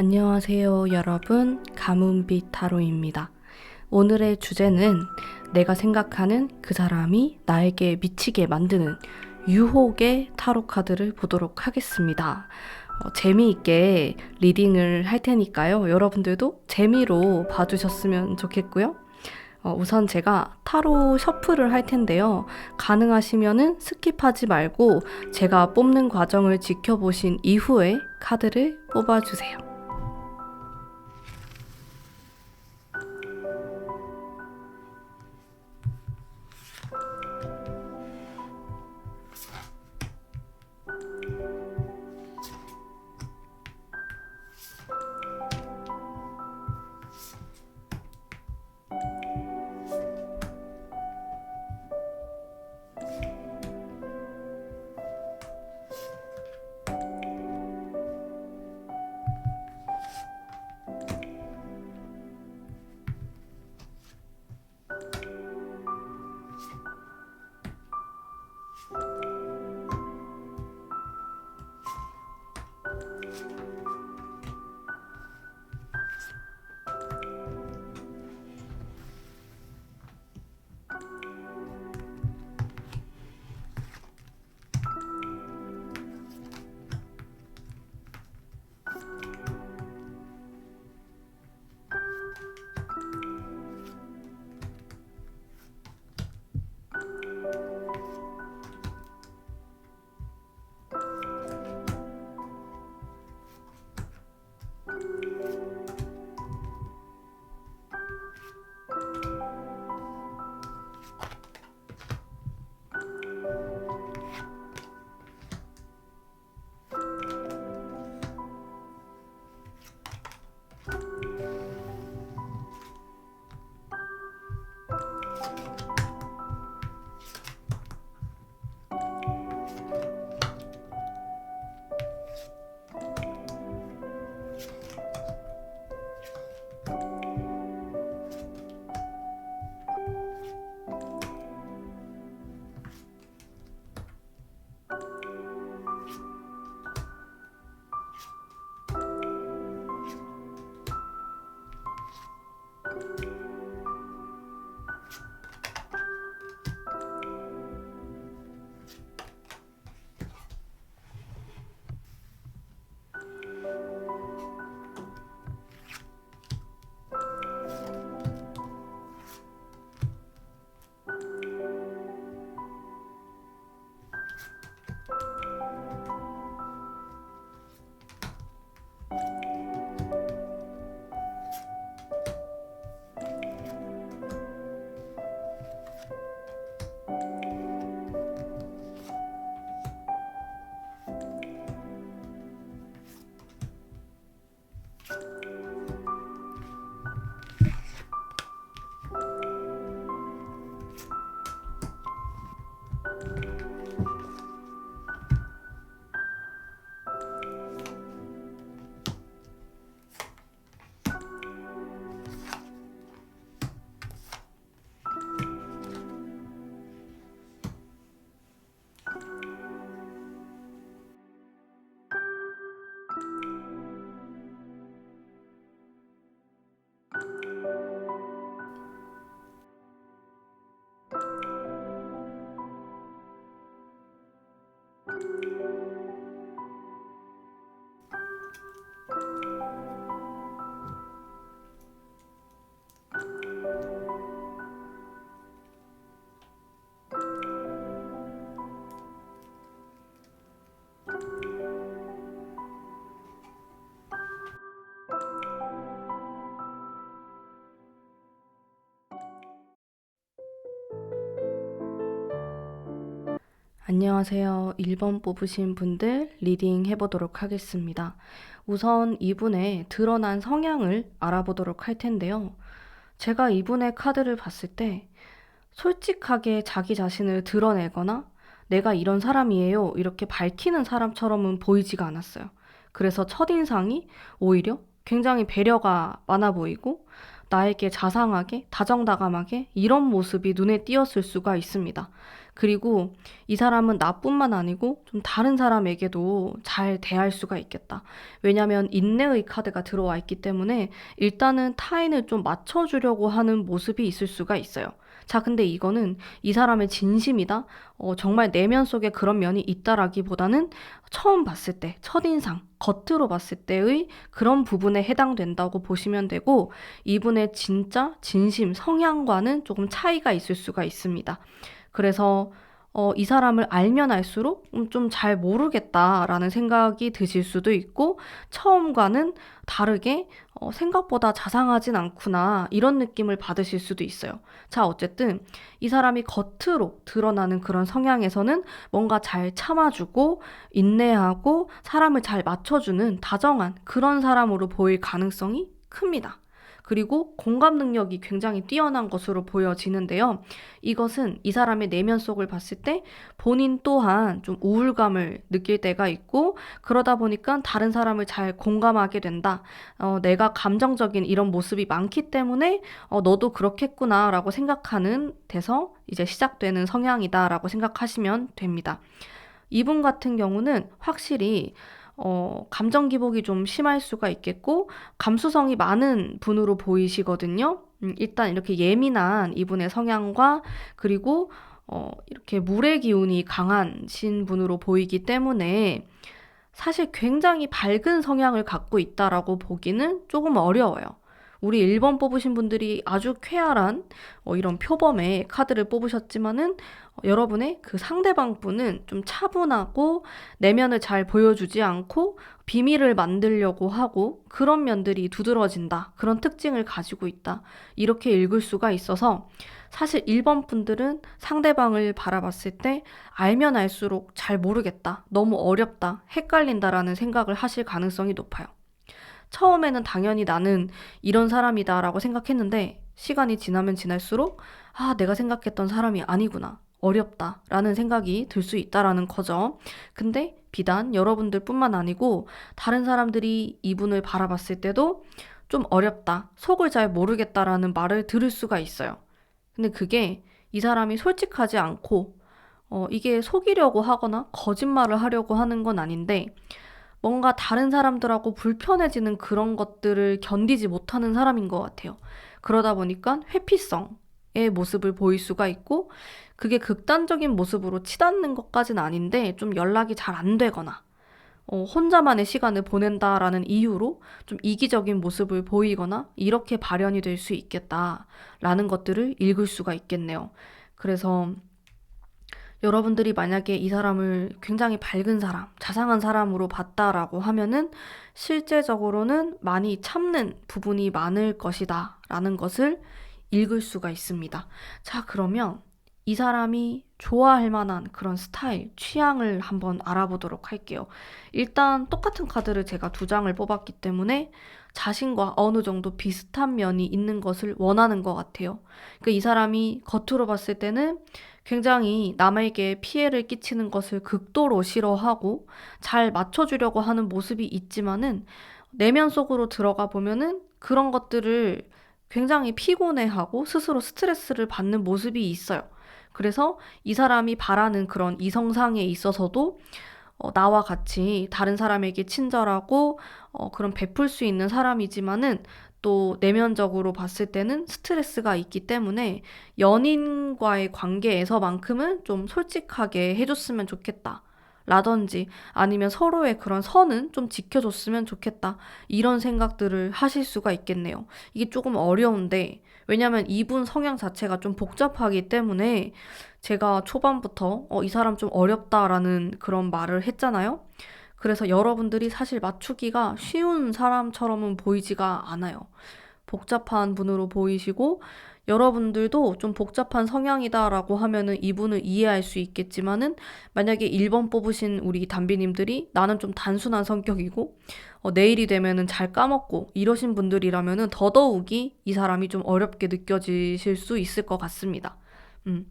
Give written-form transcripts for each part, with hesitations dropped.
안녕하세요, 여러분. 가문빛 타로입니다. 오늘의 주제는 내가 생각하는 그 사람이 나에게 미치게 만드는 유혹의 타로 카드를 보도록 하겠습니다. 재미있게 리딩을 할 테니까요. 여러분들도 재미로 봐주셨으면 좋겠고요. 우선 제가 타로 셔플을 할 텐데요. 가능하시면은 스킵하지 말고 제가 뽑는 과정을 지켜보신 이후에 카드를 뽑아주세요. 안녕하세요. 1번 뽑으신 분들 리딩 해보도록 하겠습니다. 우선 이분의 드러난 성향을 알아보도록 할 텐데요. 제가 이분의 카드를 봤을 때 솔직하게 자기 자신을 드러내거나 내가 이런 사람이에요 이렇게 밝히는 사람처럼은 보이지가 않았어요. 그래서 첫인상이 오히려 굉장히 배려가 많아 보이고 나에게 자상하게 다정다감하게 이런 모습이 눈에 띄었을 수가 있습니다. 그리고 이 사람은 나뿐만 아니고 좀 다른 사람에게도 잘 대할 수가 있겠다. 왜냐면 인내의 카드가 들어와 있기 때문에 일단은 타인을 좀 맞춰주려고 하는 모습이 있을 수가 있어요. 자, 근데 이거는 이 사람의 진심이다? 정말 내면 속에 그런 면이 있다라기보다는 처음 봤을 때, 첫인상, 겉으로 봤을 때의 그런 부분에 해당된다고 보시면 되고, 이분의 진짜 진심, 성향과는 조금 차이가 있을 수가 있습니다. 그래서 이 사람을 알면 알수록 좀 잘 모르겠다라는 생각이 드실 수도 있고, 처음과는 다르게 생각보다 자상하진 않구나 이런 느낌을 받으실 수도 있어요. 자, 어쨌든 이 사람이 겉으로 드러나는 그런 성향에서는 뭔가 잘 참아주고 인내하고 사람을 잘 맞춰주는 다정한 그런 사람으로 보일 가능성이 큽니다. 그리고 공감 능력이 굉장히 뛰어난 것으로 보여지는데요. 이것은 이 사람의 내면 속을 봤을 때 본인 또한 좀 우울감을 느낄 때가 있고, 그러다 보니까 다른 사람을 잘 공감하게 된다. 내가 감정적인 이런 모습이 많기 때문에 너도 그렇겠구나라고 생각하는 데서 이제 시작되는 성향이다라고 생각하시면 됩니다. 이분 같은 경우는 확실히 감정 기복이 좀 심할 수가 있겠고, 감수성이 많은 분으로 보이시거든요. 일단 이렇게 예민한 이분의 성향과, 그리고 이렇게 물의 기운이 강하신 분으로 보이기 때문에 사실 굉장히 밝은 성향을 갖고 있다라고 보기는 조금 어려워요. 우리 1번 뽑으신 분들이 아주 쾌활한 이런 표범의 카드를 뽑으셨지만은 여러분의 그 상대방 분은 좀 차분하고 내면을 잘 보여주지 않고 비밀을 만들려고 하고 그런 면들이 두드러진다. 그런 특징을 가지고 있다. 이렇게 읽을 수가 있어서 사실 1번 분들은 상대방을 바라봤을 때 알면 알수록 잘 모르겠다. 너무 어렵다. 헷갈린다라는 생각을 하실 가능성이 높아요. 처음에는 당연히 나는 이런 사람이다라고 생각했는데 시간이 지나면 지날수록 내가 생각했던 사람이 아니구나. 어렵다라는 생각이 들 수 있다라는 거죠. 근데 비단 여러분들뿐만 아니고 다른 사람들이 이분을 바라봤을 때도 좀 어렵다, 속을 잘 모르겠다라는 말을 들을 수가 있어요. 근데 그게 이 사람이 솔직하지 않고 이게 속이려고 하거나 거짓말을 하려고 하는 건 아닌데 뭔가 다른 사람들하고 불편해지는 그런 것들을 견디지 못하는 사람인 것 같아요. 그러다 보니까 회피성의 모습을 보일 수가 있고 그게 극단적인 모습으로 치닫는 것까지는 아닌데 좀 연락이 잘 안 되거나 혼자만의 시간을 보낸다라는 이유로 좀 이기적인 모습을 보이거나 이렇게 발현이 될 수 있겠다라는 것들을 읽을 수가 있겠네요. 그래서 여러분들이 만약에 이 사람을 굉장히 밝은 사람, 자상한 사람으로 봤다라고 하면은 실제적으로는 많이 참는 부분이 많을 것이다 라는 것을 읽을 수가 있습니다. 자, 그러면 이 사람이 좋아할 만한 그런 스타일, 취향을 한번 알아보도록 할게요. 일단 똑같은 카드를 제가 2장을 뽑았기 때문에 자신과 어느 정도 비슷한 면이 있는 것을 원하는 것 같아요. 그러니까 이 사람이 겉으로 봤을 때는 굉장히 남에게 피해를 끼치는 것을 극도로 싫어하고 잘 맞춰주려고 하는 모습이 있지만은 내면 속으로 들어가 보면은 그런 것들을 굉장히 피곤해하고 스스로 스트레스를 받는 모습이 있어요. 그래서 이 사람이 바라는 그런 이성상에 있어서도 나와 같이 다른 사람에게 친절하고 그런 베풀 수 있는 사람이지만은 또 내면적으로 봤을 때는 스트레스가 있기 때문에 연인과의 관계에서만큼은 좀 솔직하게 해줬으면 좋겠다. 라든지 아니면 서로의 그런 선은 좀 지켜줬으면 좋겠다. 이런 생각들을 하실 수가 있겠네요. 이게 조금 어려운데 왜냐면 이분 성향 자체가 좀 복잡하기 때문에 제가 초반부터 이 사람 좀 어렵다라는 그런 말을 했잖아요. 그래서 여러분들이 사실 맞추기가 쉬운 사람처럼은 보이지가 않아요. 복잡한 분으로 보이시고 여러분들도 좀 복잡한 성향이다라고 하면은 이분을 이해할 수 있겠지만은 만약에 1번 뽑으신 우리 담비님들이 나는 좀 단순한 성격이고 내일이 되면은 잘 까먹고 이러신 분들이라면은 더더욱이 이 사람이 좀 어렵게 느껴지실 수 있을 것 같습니다. 음.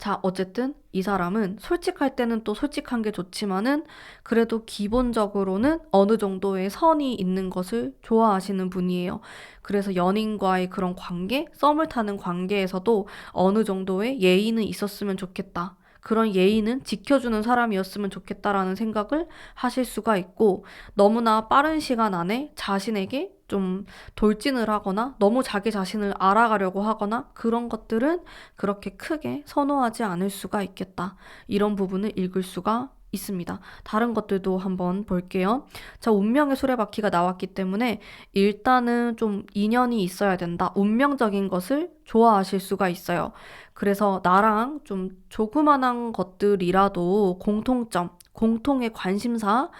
자, 어쨌든 이 사람은 솔직할 때는 또 솔직한 게 좋지만은 그래도 기본적으로는 어느 정도의 선이 있는 것을 좋아하시는 분이에요. 그래서 연인과의 그런 관계, 썸을 타는 관계에서도 어느 정도의 예의는 있었으면 좋겠다. 그런 예의는 지켜주는 사람이었으면 좋겠다라는 생각을 하실 수가 있고, 너무나 빠른 시간 안에 자신에게 좀 돌진을 하거나 너무 자기 자신을 알아가려고 하거나 그런 것들은 그렇게 크게 선호하지 않을 수가 있겠다. 이런 부분을 읽을 수가 있습니다. 다른 것들도 한번 볼게요. 자, 운명의 수레바퀴가 나왔기 때문에 일단은 좀 인연이 있어야 된다. 운명적인 것을 좋아하실 수가 있어요. 그래서 나랑 좀 조그만한 것들이라도 공통점, 공통의 관심사,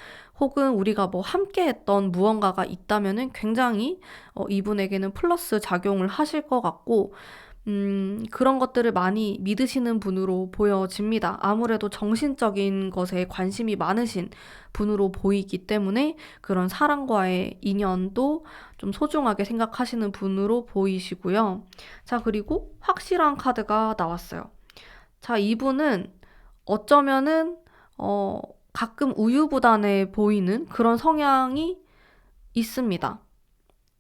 혹은 우리가 뭐 함께 했던 무언가가 있다면은 굉장히 이분에게는 플러스 작용을 하실 것 같고, 그런 것들을 많이 믿으시는 분으로 보여집니다. 아무래도 정신적인 것에 관심이 많으신 분으로 보이기 때문에 그런 사랑과의 인연도 좀 소중하게 생각하시는 분으로 보이시고요. 자, 그리고 확실한 카드가 나왔어요. 자, 이분은 어쩌면은, 가끔 우유부단해 보이는 그런 성향이 있습니다.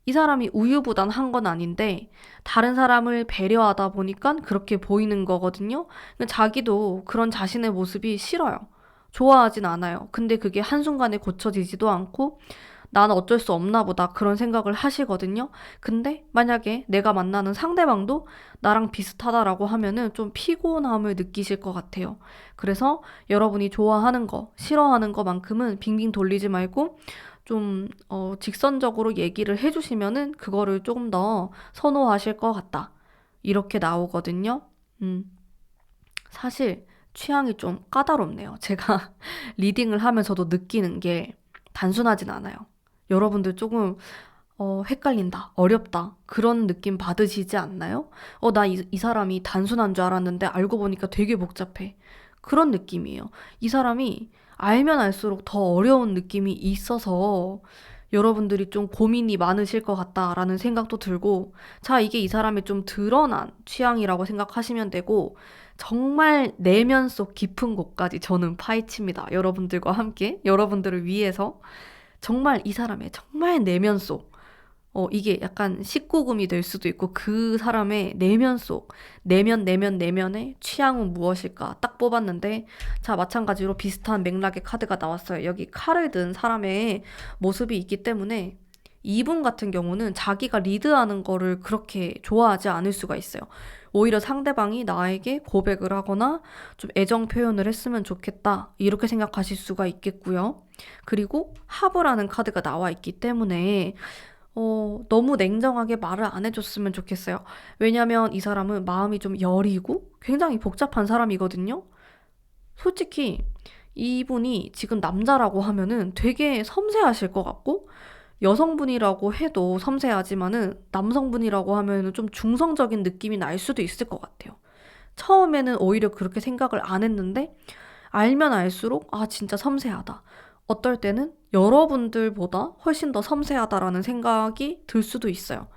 이 사람이 우유부단한 건 아닌데 다른 사람을 배려하다 보니까 그렇게 보이는 거거든요. 자기도 그런 자신의 모습이 싫어요. 좋아하진 않아요. 근데 그게 한순간에 고쳐지지도 않고 나는 어쩔 수 없나 보다 그런 생각을 하시거든요. 근데 만약에 내가 만나는 상대방도 나랑 비슷하다라고 하면은 좀 피곤함을 느끼실 것 같아요. 그래서 여러분이 좋아하는 거, 싫어하는 거만큼은 빙빙 돌리지 말고 좀 직선적으로 얘기를 해주시면은 그거를 조금 더 선호하실 것 같다. 이렇게 나오거든요. 음, 사실 취향이 좀 까다롭네요. 제가 리딩을 하면서도 느끼는 게 단순하진 않아요. 여러분들 조금 헷갈린다, 어렵다 그런 느낌 받으시지 않나요? 나 이 사람이 단순한 줄 알았는데 알고 보니까 되게 복잡해. 그런 느낌이에요. 이 사람이 알면 알수록 더 어려운 느낌이 있어서 여러분들이 좀 고민이 많으실 것 같다라는 생각도 들고, 자, 이게 이 사람의 좀 드러난 취향이라고 생각하시면 되고, 정말 내면 속 깊은 곳까지 저는 파헤칩니다. 여러분들과 함께, 여러분들을 위해서. 정말 이 사람의 정말 내면 속, 이게 약간 19금이 될 수도 있고 그 사람의 내면 속, 내면의 취향은 무엇일까 딱 뽑았는데, 자, 마찬가지로 비슷한 맥락의 카드가 나왔어요. 여기 칼을 든 사람의 모습이 있기 때문에 이분 같은 경우는 자기가 리드하는 거를 그렇게 좋아하지 않을 수가 있어요. 오히려 상대방이 나에게 고백을 하거나 좀 애정 표현을 했으면 좋겠다. 이렇게 생각하실 수가 있겠고요. 그리고 하브라는 카드가 나와 있기 때문에 너무 냉정하게 말을 안 해줬으면 좋겠어요. 왜냐면 이 사람은 마음이 좀 여리고 굉장히 복잡한 사람이거든요. 솔직히 이분이 지금 남자라고 하면은 되게 섬세하실 것 같고, 여성분이라고 해도 섬세하지만은 남성분이라고 하면은 좀 중성적인 느낌이 날 수도 있을 것 같아요. 처음에는 오히려 그렇게 생각을 안 했는데 알면 알수록 아, 진짜 섬세하다. 어떨 때는 여러분들보다 훨씬 더 섬세하다라는 생각이 들 수도 있어요.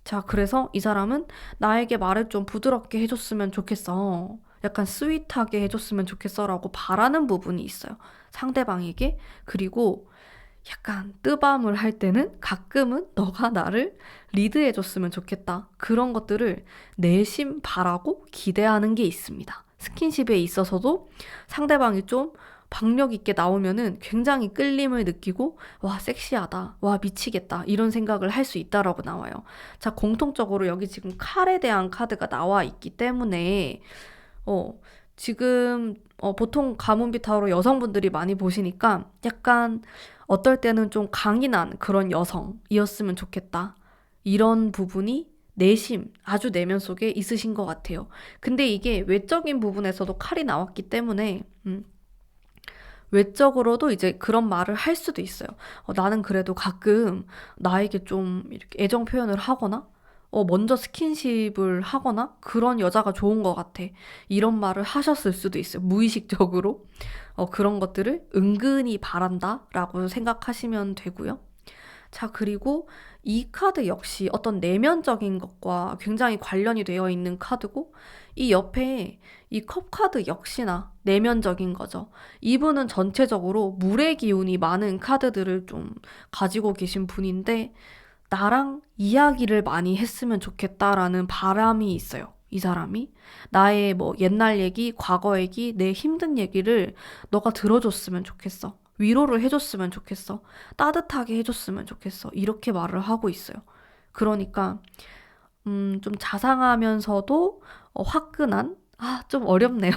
자, 그래서 이 사람은 나에게 말을 좀 부드럽게 해줬으면 좋겠어. 약간 스윗하게 해줬으면 좋겠어라고 바라는 부분이 있어요. 상대방에게. 그리고 약간 뜨밤을 할 때는 가끔은 너가 나를 리드해줬으면 좋겠다. 그런 것들을 내심 바라고 기대하는 게 있습니다. 스킨십에 있어서도 상대방이 좀 박력 있게 나오면은 굉장히 끌림을 느끼고, 와, 섹시하다, 와, 미치겠다, 이런 생각을 할 수 있다라고 나와요. 자, 공통적으로 여기 지금 칼에 대한 카드가 나와 있기 때문에 지금 보통 가문비 타로 여성분들이 많이 보시니까 약간 어떨 때는 좀 강인한 그런 여성이었으면 좋겠다. 이런 부분이 내심, 아주 내면 속에 있으신 것 같아요. 근데 이게 외적인 부분에서도 칼이 나왔기 때문에 외적으로도 이제 그런 말을 할 수도 있어요. 나는 그래도 가끔 나에게 좀 이렇게 애정 표현을 하거나 먼저 스킨십을 하거나 그런 여자가 좋은 것 같아. 이런 말을 하셨을 수도 있어요. 무의식적으로. 그런 것들을 은근히 바란다라고 생각하시면 되고요. 자, 그리고 이 카드 역시 어떤 내면적인 것과 굉장히 관련이 되어 있는 카드고, 이 옆에 이 컵 카드 역시나 내면적인 거죠. 이분은 전체적으로 물의 기운이 많은 카드들을 좀 가지고 계신 분인데, 나랑 이야기를 많이 했으면 좋겠다라는 바람이 있어요. 이 사람이. 나의 뭐 옛날 얘기, 과거 얘기, 내 힘든 얘기를 너가 들어줬으면 좋겠어. 위로를 해줬으면 좋겠어. 따뜻하게 해줬으면 좋겠어. 이렇게 말을 하고 있어요. 그러니까, 좀 자상하면서도 화끈한? 좀 어렵네요.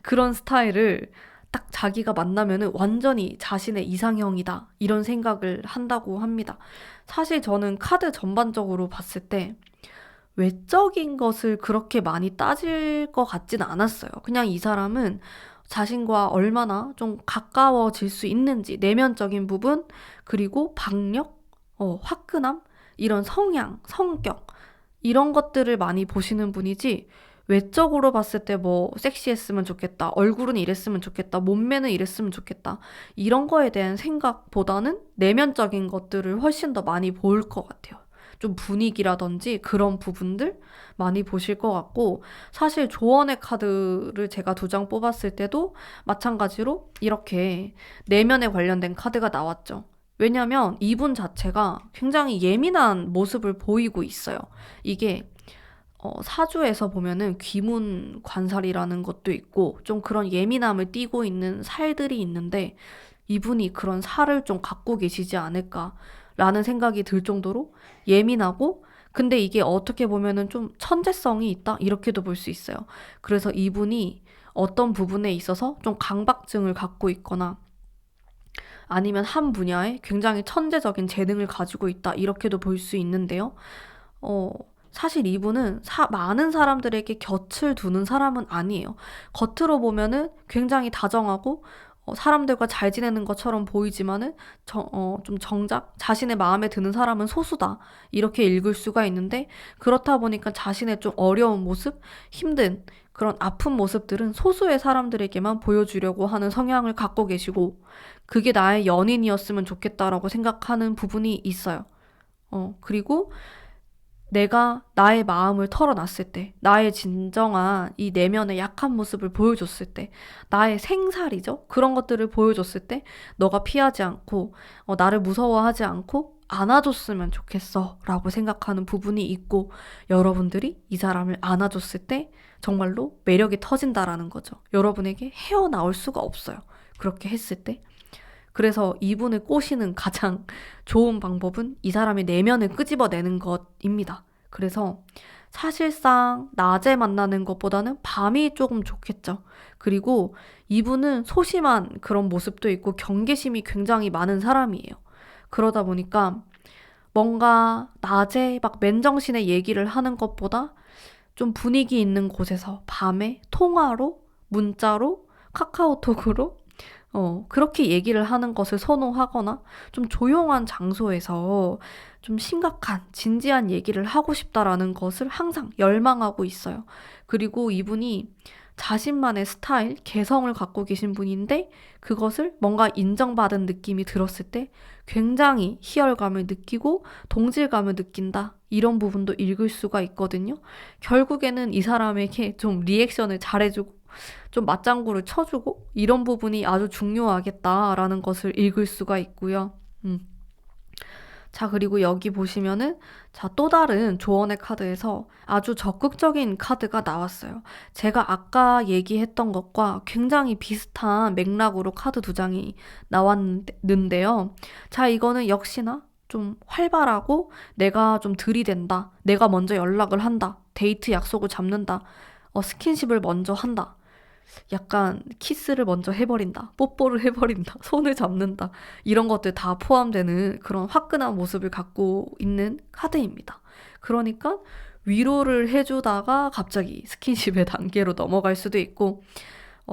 그런 스타일을 딱 자기가 만나면은 완전히 자신의 이상형이다. 이런 생각을 한다고 합니다. 사실 저는 카드 전반적으로 봤을 때 외적인 것을 그렇게 많이 따질 것 같진 않았어요. 그냥 이 사람은 자신과 얼마나 좀 가까워질 수 있는지, 내면적인 부분, 그리고 박력, 화끈함, 이런 성향, 성격, 이런 것들을 많이 보시는 분이지, 외적으로 봤을 때 뭐 섹시했으면 좋겠다, 얼굴은 이랬으면 좋겠다, 몸매는 이랬으면 좋겠다, 이런 거에 대한 생각보다는 내면적인 것들을 훨씬 더 많이 볼 것 같아요. 좀 분위기라든지 그런 부분들 많이 보실 것 같고, 사실 조언의 카드를 제가 2장 뽑았을 때도 마찬가지로 이렇게 내면에 관련된 카드가 나왔죠. 왜냐면 이분 자체가 굉장히 예민한 모습을 보이고 있어요. 이게 사주에서 보면은 귀문 관살이라는 것도 있고 좀 그런 예민함을 띠고 있는 살들이 있는데, 이분이 그런 살을 좀 갖고 계시지 않을까라는 생각이 들 정도로 예민하고, 근데 이게 어떻게 보면은 좀 천재성이 있다? 이렇게도 볼 수 있어요. 그래서 이분이 어떤 부분에 있어서 좀 강박증을 갖고 있거나 아니면 한 분야에 굉장히 천재적인 재능을 가지고 있다. 이렇게도 볼 수 있는데요. 어, 사실 이분은 많은 사람들에게 곁을 두는 사람은 아니에요. 겉으로 보면은 굉장히 다정하고 사람들과 잘 지내는 것처럼 보이지만은 좀 정작 자신의 마음에 드는 사람은 소수다. 이렇게 읽을 수가 있는데, 그렇다 보니까 자신의 좀 어려운 모습, 힘든 그런 아픈 모습들은 소수의 사람들에게만 보여주려고 하는 성향을 갖고 계시고, 그게 나의 연인이었으면 좋겠다라고 생각하는 부분이 있어요. 그리고 내가 나의 마음을 털어놨을 때, 나의 진정한 이 내면의 약한 모습을 보여줬을 때, 나의 생살이죠? 그런 것들을 보여줬을 때, 너가 피하지 않고, 나를 무서워하지 않고, 안아줬으면 좋겠어. 라고 생각하는 부분이 있고, 여러분들이 이 사람을 안아줬을 때, 정말로 매력이 터진다라는 거죠. 여러분에게 헤어나올 수가 없어요. 그렇게 했을 때. 그래서 이분을 꼬시는 가장 좋은 방법은 이 사람의 내면을 끄집어내는 것입니다. 그래서 사실상 낮에 만나는 것보다는 밤이 조금 좋겠죠. 그리고 이분은 소심한 그런 모습도 있고 경계심이 굉장히 많은 사람이에요. 그러다 보니까 뭔가 낮에 막 맨정신에 얘기를 하는 것보다 좀 분위기 있는 곳에서 밤에 통화로, 문자로, 카카오톡으로 그렇게 얘기를 하는 것을 선호하거나 좀 조용한 장소에서 좀 심각한, 진지한 얘기를 하고 싶다라는 것을 항상 열망하고 있어요. 그리고 이분이 자신만의 스타일, 개성을 갖고 계신 분인데, 그것을 뭔가 인정받은 느낌이 들었을 때 굉장히 희열감을 느끼고 동질감을 느낀다. 이런 부분도 읽을 수가 있거든요. 결국에는 이 사람에게 좀 리액션을 잘해주고 좀 맞장구를 쳐주고 이런 부분이 아주 중요하겠다라는 것을 읽을 수가 있고요. 자, 그리고 여기 보시면은 또 다른 조언의 카드에서 아주 적극적인 카드가 나왔어요. 제가 아까 얘기했던 것과 굉장히 비슷한 맥락으로 카드 2장이 나왔는데요. 자, 이거는 역시나 좀 활발하고 내가 좀 들이댄다. 내가 먼저 연락을 한다. 데이트 약속을 잡는다. 스킨십을 먼저 한다. 약간 키스를 먼저 해버린다, 뽀뽀를 해버린다, 손을 잡는다, 이런 것들 다 포함되는 그런 화끈한 모습을 갖고 있는 카드입니다. 그러니까 위로를 해주다가 갑자기 스킨십의 단계로 넘어갈 수도 있고,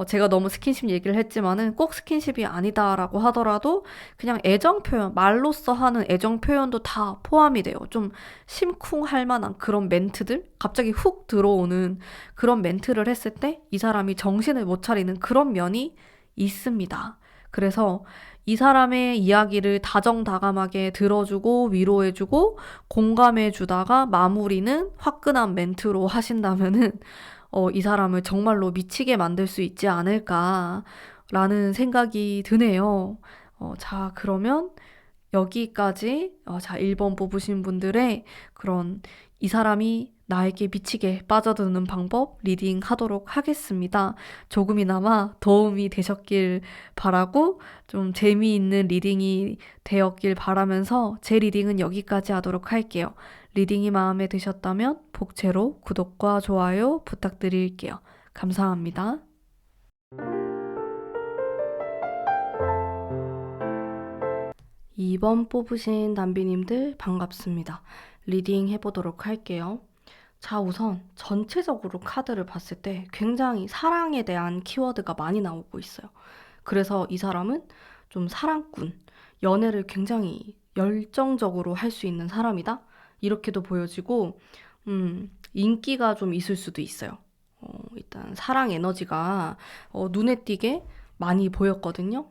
제가 너무 스킨십 얘기를 했지만은 꼭 스킨십이 아니다라고 하더라도 그냥 애정 표현, 말로써 하는 애정 표현도 다 포함이 돼요. 좀 심쿵할 만한 그런 멘트들, 갑자기 훅 들어오는 그런 멘트를 했을 때 이 사람이 정신을 못 차리는 그런 면이 있습니다. 그래서 이 사람의 이야기를 다정다감하게 들어주고 위로해주고 공감해주다가 마무리는 화끈한 멘트로 하신다면은 이 사람을 정말로 미치게 만들 수 있지 않을까라는 생각이 드네요. 자, 그러면 여기까지 자, 1번 뽑으신 분들의 그런 이 사람이 나에게 미치게 빠져드는 방법 리딩 하도록 하겠습니다. 조금이나마 도움이 되셨길 바라고 좀 재미있는 리딩이 되었길 바라면서 제 리딩은 여기까지 하도록 할게요. 리딩이 마음에 드셨다면 복채로 구독과 좋아요 부탁드릴게요. 감사합니다. 2번 뽑으신 담비님들 반갑습니다. 리딩 해보도록 할게요. 자, 우선 전체적으로 카드를 봤을 때 굉장히 사랑에 대한 키워드가 많이 나오고 있어요. 그래서 이 사람은 좀 사랑꾼, 연애를 굉장히 열정적으로 할 수 있는 사람이다? 이렇게도 보여지고, 인기가 좀 있을 수도 있어요. 일단 사랑 에너지가 눈에 띄게 많이 보였거든요.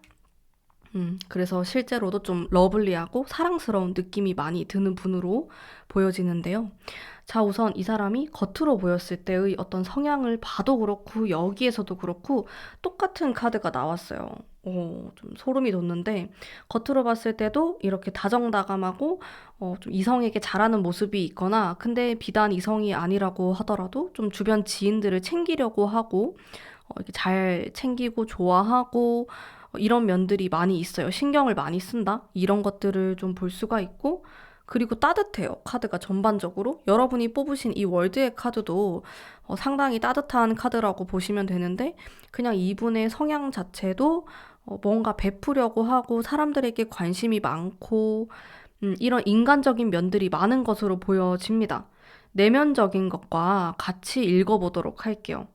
그래서 실제로도 좀 러블리하고 사랑스러운 느낌이 많이 드는 분으로 보여지는데요. 자, 우선 이 사람이 겉으로 보였을 때의 어떤 성향을 봐도 그렇고 여기에서도 그렇고 똑같은 카드가 나왔어요. 좀 소름이 돋는데 겉으로 봤을 때도 이렇게 다정다감하고 좀 이성에게 잘하는 모습이 있거나 근데 비단 이성이 아니라고 하더라도 좀 주변 지인들을 챙기려고 하고 이렇게 잘 챙기고 좋아하고 이런 면들이 많이 있어요. 신경을 많이 쓴다. 이런 것들을 좀 볼 수가 있고 그리고 따뜻해요. 카드가 전반적으로. 여러분이 뽑으신 이 월드의 카드도 상당히 따뜻한 카드라고 보시면 되는데 그냥 이분의 성향 자체도 뭔가 베푸려고 하고 사람들에게 관심이 많고 이런 인간적인 면들이 많은 것으로 보여집니다. 내면적인 것과 같이 읽어보도록 할게요.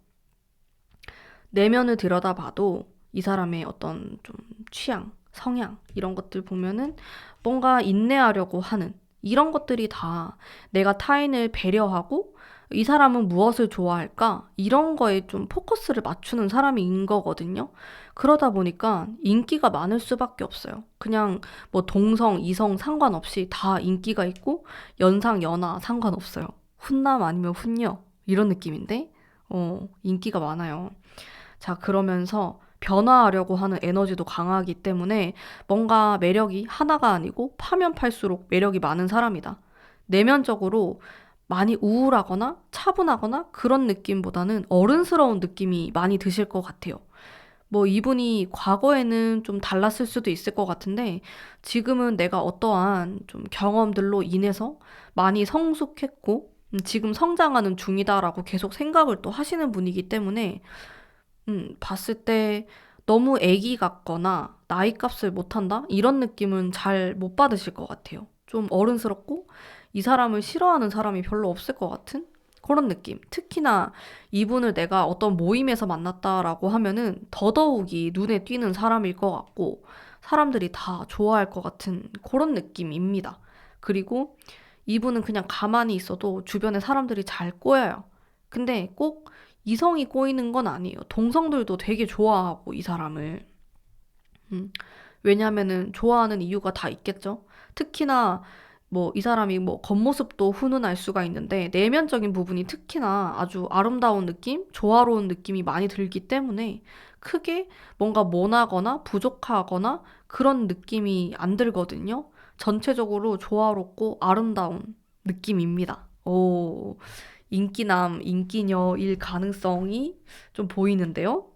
내면을 들여다봐도 이 사람의 어떤 좀 취향, 성향 이런 것들 보면은 뭔가 인내하려고 하는 이런 것들이 다 내가 타인을 배려하고 이 사람은 무엇을 좋아할까? 이런 거에 좀 포커스를 맞추는 사람인 거거든요. 그러다 보니까 인기가 많을 수밖에 없어요. 그냥 뭐 동성, 이성 상관없이 다 인기가 있고 연상, 연하 상관없어요. 훈남 아니면 훈녀 이런 느낌인데 인기가 많아요. 자, 그러면서 변화하려고 하는 에너지도 강하기 때문에 뭔가 매력이 하나가 아니고 파면 팔수록 매력이 많은 사람이다. 내면적으로 많이 우울하거나 차분하거나 그런 느낌보다는 어른스러운 느낌이 많이 드실 것 같아요. 뭐 이분이 과거에는 좀 달랐을 수도 있을 것 같은데 지금은 내가 어떠한 좀 경험들로 인해서 많이 성숙했고 지금 성장하는 중이다라고 계속 생각을 또 하시는 분이기 때문에 봤을 때 너무 애기 같거나 나이 값을 못한다? 이런 느낌은 잘 못 받으실 것 같아요. 좀 어른스럽고 이 사람을 싫어하는 사람이 별로 없을 것 같은 그런 느낌. 특히나 이분을 내가 어떤 모임에서 만났다라고 하면은 더더욱이 눈에 띄는 사람일 것 같고 사람들이 다 좋아할 것 같은 그런 느낌입니다. 그리고 이분은 그냥 가만히 있어도 주변에 사람들이 잘 꼬여요. 근데 꼭 이성이 꼬이는 건 아니에요. 동성들도 되게 좋아하고 이 사람을. 왜냐하면은 좋아하는 이유가 다 있겠죠. 특히나 뭐 이 사람이 뭐 겉모습도 훈훈할 수가 있는데 내면적인 부분이 특히나 아주 아름다운 느낌, 조화로운 느낌이 많이 들기 때문에 크게 뭔가 모나거나 부족하거나 그런 느낌이 안 들거든요. 전체적으로 조화롭고 아름다운 느낌입니다. 인기남, 인기녀일 가능성이 좀 보이는데요.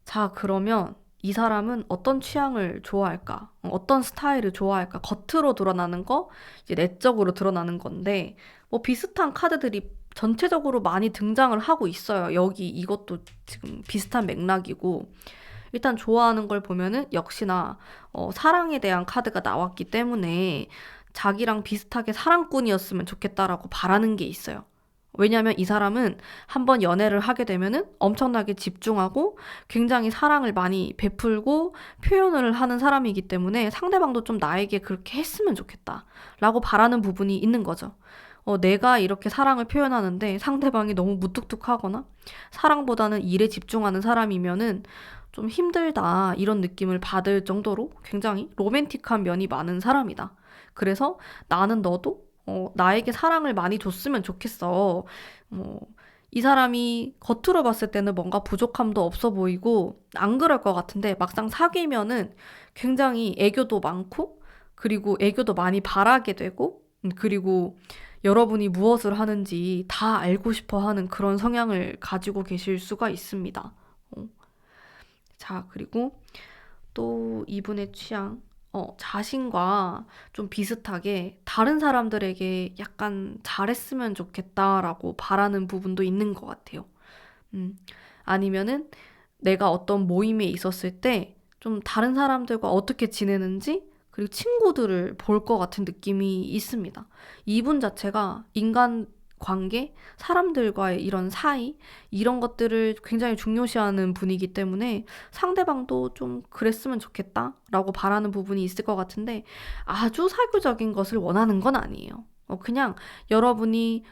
자, 그러면 이 사람은 어떤 취향을 좋아할까? 어떤 스타일을 좋아할까? 겉으로 드러나는 거, 이제 내적으로 드러나는 건데, 뭐 비슷한 카드들이 전체적으로 많이 등장을 하고 있어요. 여기 이것도 지금 비슷한 맥락이고, 일단 좋아하는 걸 보면은 역시나 사랑에 대한 카드가 나왔기 때문에 자기랑 비슷하게 사랑꾼이었으면 좋겠다라고 바라는 게 있어요. 왜냐하면 이 사람은 한번 연애를 하게 되면은 엄청나게 집중하고 굉장히 사랑을 많이 베풀고 표현을 하는 사람이기 때문에 상대방도 좀 나에게 그렇게 했으면 좋겠다라고 바라는 부분이 있는 거죠. 내가 이렇게 사랑을 표현하는데 상대방이 너무 무뚝뚝하거나 사랑보다는 일에 집중하는 사람이면은 좀 힘들다 이런 느낌을 받을 정도로 굉장히 로맨틱한 면이 많은 사람이다. 그래서 나는 너도 나에게 사랑을 많이 줬으면 좋겠어. 어, 이 사람이 겉으로 봤을 때는 뭔가 부족함도 없어 보이고 안 그럴 것 같은데 막상 사귀면은 굉장히 애교도 많고 그리고 애교도 많이 바라게 되고 그리고 여러분이 무엇을 하는지 다 알고 싶어 하는 그런 성향을 가지고 계실 수가 있습니다. 어, 자, 그리고 또 이분의 취향, 자신과 좀 비슷하게 다른 사람들에게 약간 잘했으면 좋겠다라고 바라는 부분도 있는 것 같아요. 음, 아니면은 내가 어떤 모임에 있었을 때 좀 다른 사람들과 어떻게 지내는지 그리고 친구들을 볼 것 같은 느낌이 있습니다. 이분 자체가 인간 관계, 사람들과의 이런 사이, 이런 것들을 굉장히 중요시하는 분이기 때문에 상대방도 좀 그랬으면 좋겠다라고 바라는 부분이 있을 것 같은데 아주 사교적인 것을 원하는 건 아니에요. 그냥 여러분이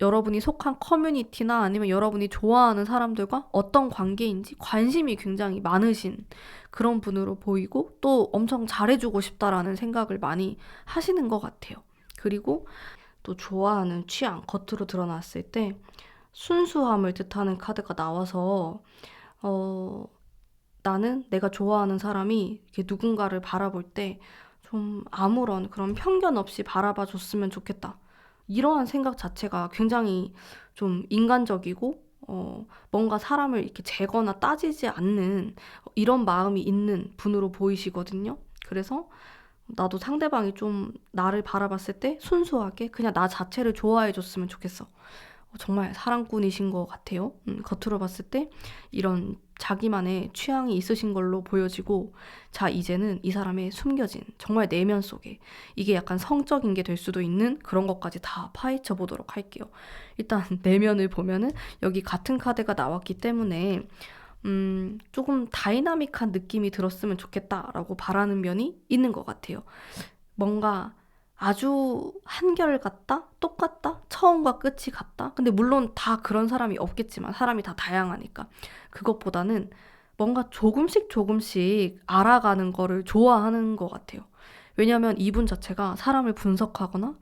여러분이 속한 커뮤니티나 아니면 여러분이 좋아하는 사람들과 어떤 관계인지 관심이 굉장히 많으신 그런 분으로 보이고 또 엄청 잘해주고 싶다라는 생각을 많이 하시는 것 같아요. 그리고 또 좋아하는 취향, 겉으로 드러났을 때 순수함을 뜻하는 카드가 나와서 어, 나는 내가 좋아하는 사람이 이렇게 누군가를 바라볼 때 좀 아무런 그런 편견 없이 바라봐 줬으면 좋겠다. 이러한 생각 자체가 굉장히 좀 인간적이고, 뭔가 사람을 이렇게 재거나 따지지 않는 이런 마음이 있는 분으로 보이시거든요. 그래서 나도 상대방이 좀 나를 바라봤을 때 순수하게 그냥 나 자체를 좋아해 줬으면 좋겠어. 정말 사랑꾼이신 것 같아요. 겉으로 봤을 때 이런 자기만의 취향이 있으신 걸로 보여지고, 자, 이제는 이 사람의 숨겨진 정말 내면 속에 이게 약간 성적인 게 될 수도 있는 그런 것까지 다 파헤쳐 보도록 할게요. 일단 내면을 보면은 여기 같은 카드가 나왔기 때문에 조금 다이나믹한 느낌이 들었으면 좋겠다라고 바라는 면이 있는 것 같아요. 뭔가 아주 한결같다? 똑같다? 처음과 끝이 같다? 근데 물론 다 그런 사람이 없겠지만 사람이 다 다양하니까 그것보다는 뭔가 조금씩 조금씩 알아가는 거를 좋아하는 것 같아요. 왜냐하면 이분 자체가 사람을 분석하거나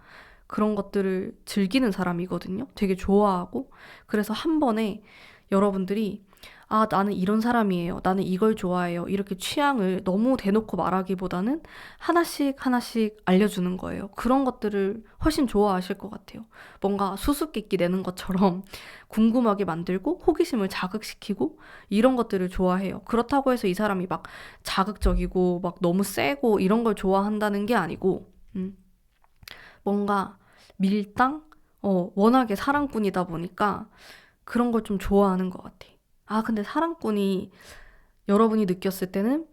그런 것들을 즐기는 사람이거든요. 되게 좋아하고 그래서 한 번에 여러분들이 아, 나는 이런 사람이에요. 나는 이걸 좋아해요. 이렇게 취향을 너무 대놓고 말하기보다는 하나씩 하나씩 알려주는 거예요. 그런 것들을 훨씬 좋아하실 것 같아요. 뭔가 수수께끼 내는 것처럼 궁금하게 만들고 호기심을 자극시키고 이런 것들을 좋아해요. 그렇다고 해서 이 사람이 막 자극적이고 막 너무 세고 이런 걸 좋아한다는 게 아니고, 뭔가 밀당? 워낙에 사랑꾼이다 보니까 그런 걸 좀 좋아하는 것 같아. 아, 근데 사랑꾼이 여러분이 느꼈을 때는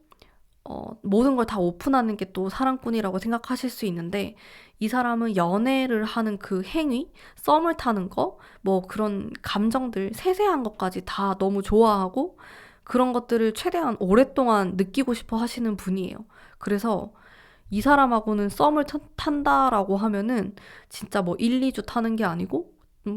모든 걸 다 오픈하는 게 또 사랑꾼이라고 생각하실 수 있는데 이 사람은 연애를 하는 그 행위, 썸을 타는 거, 뭐 그런 감정들, 세세한 것까지 다 너무 좋아하고 그런 것들을 최대한 오랫동안 느끼고 싶어 하시는 분이에요. 그래서 이 사람하고는 썸을 탄다라고 하면은 진짜 뭐 1, 2주 타는 게 아니고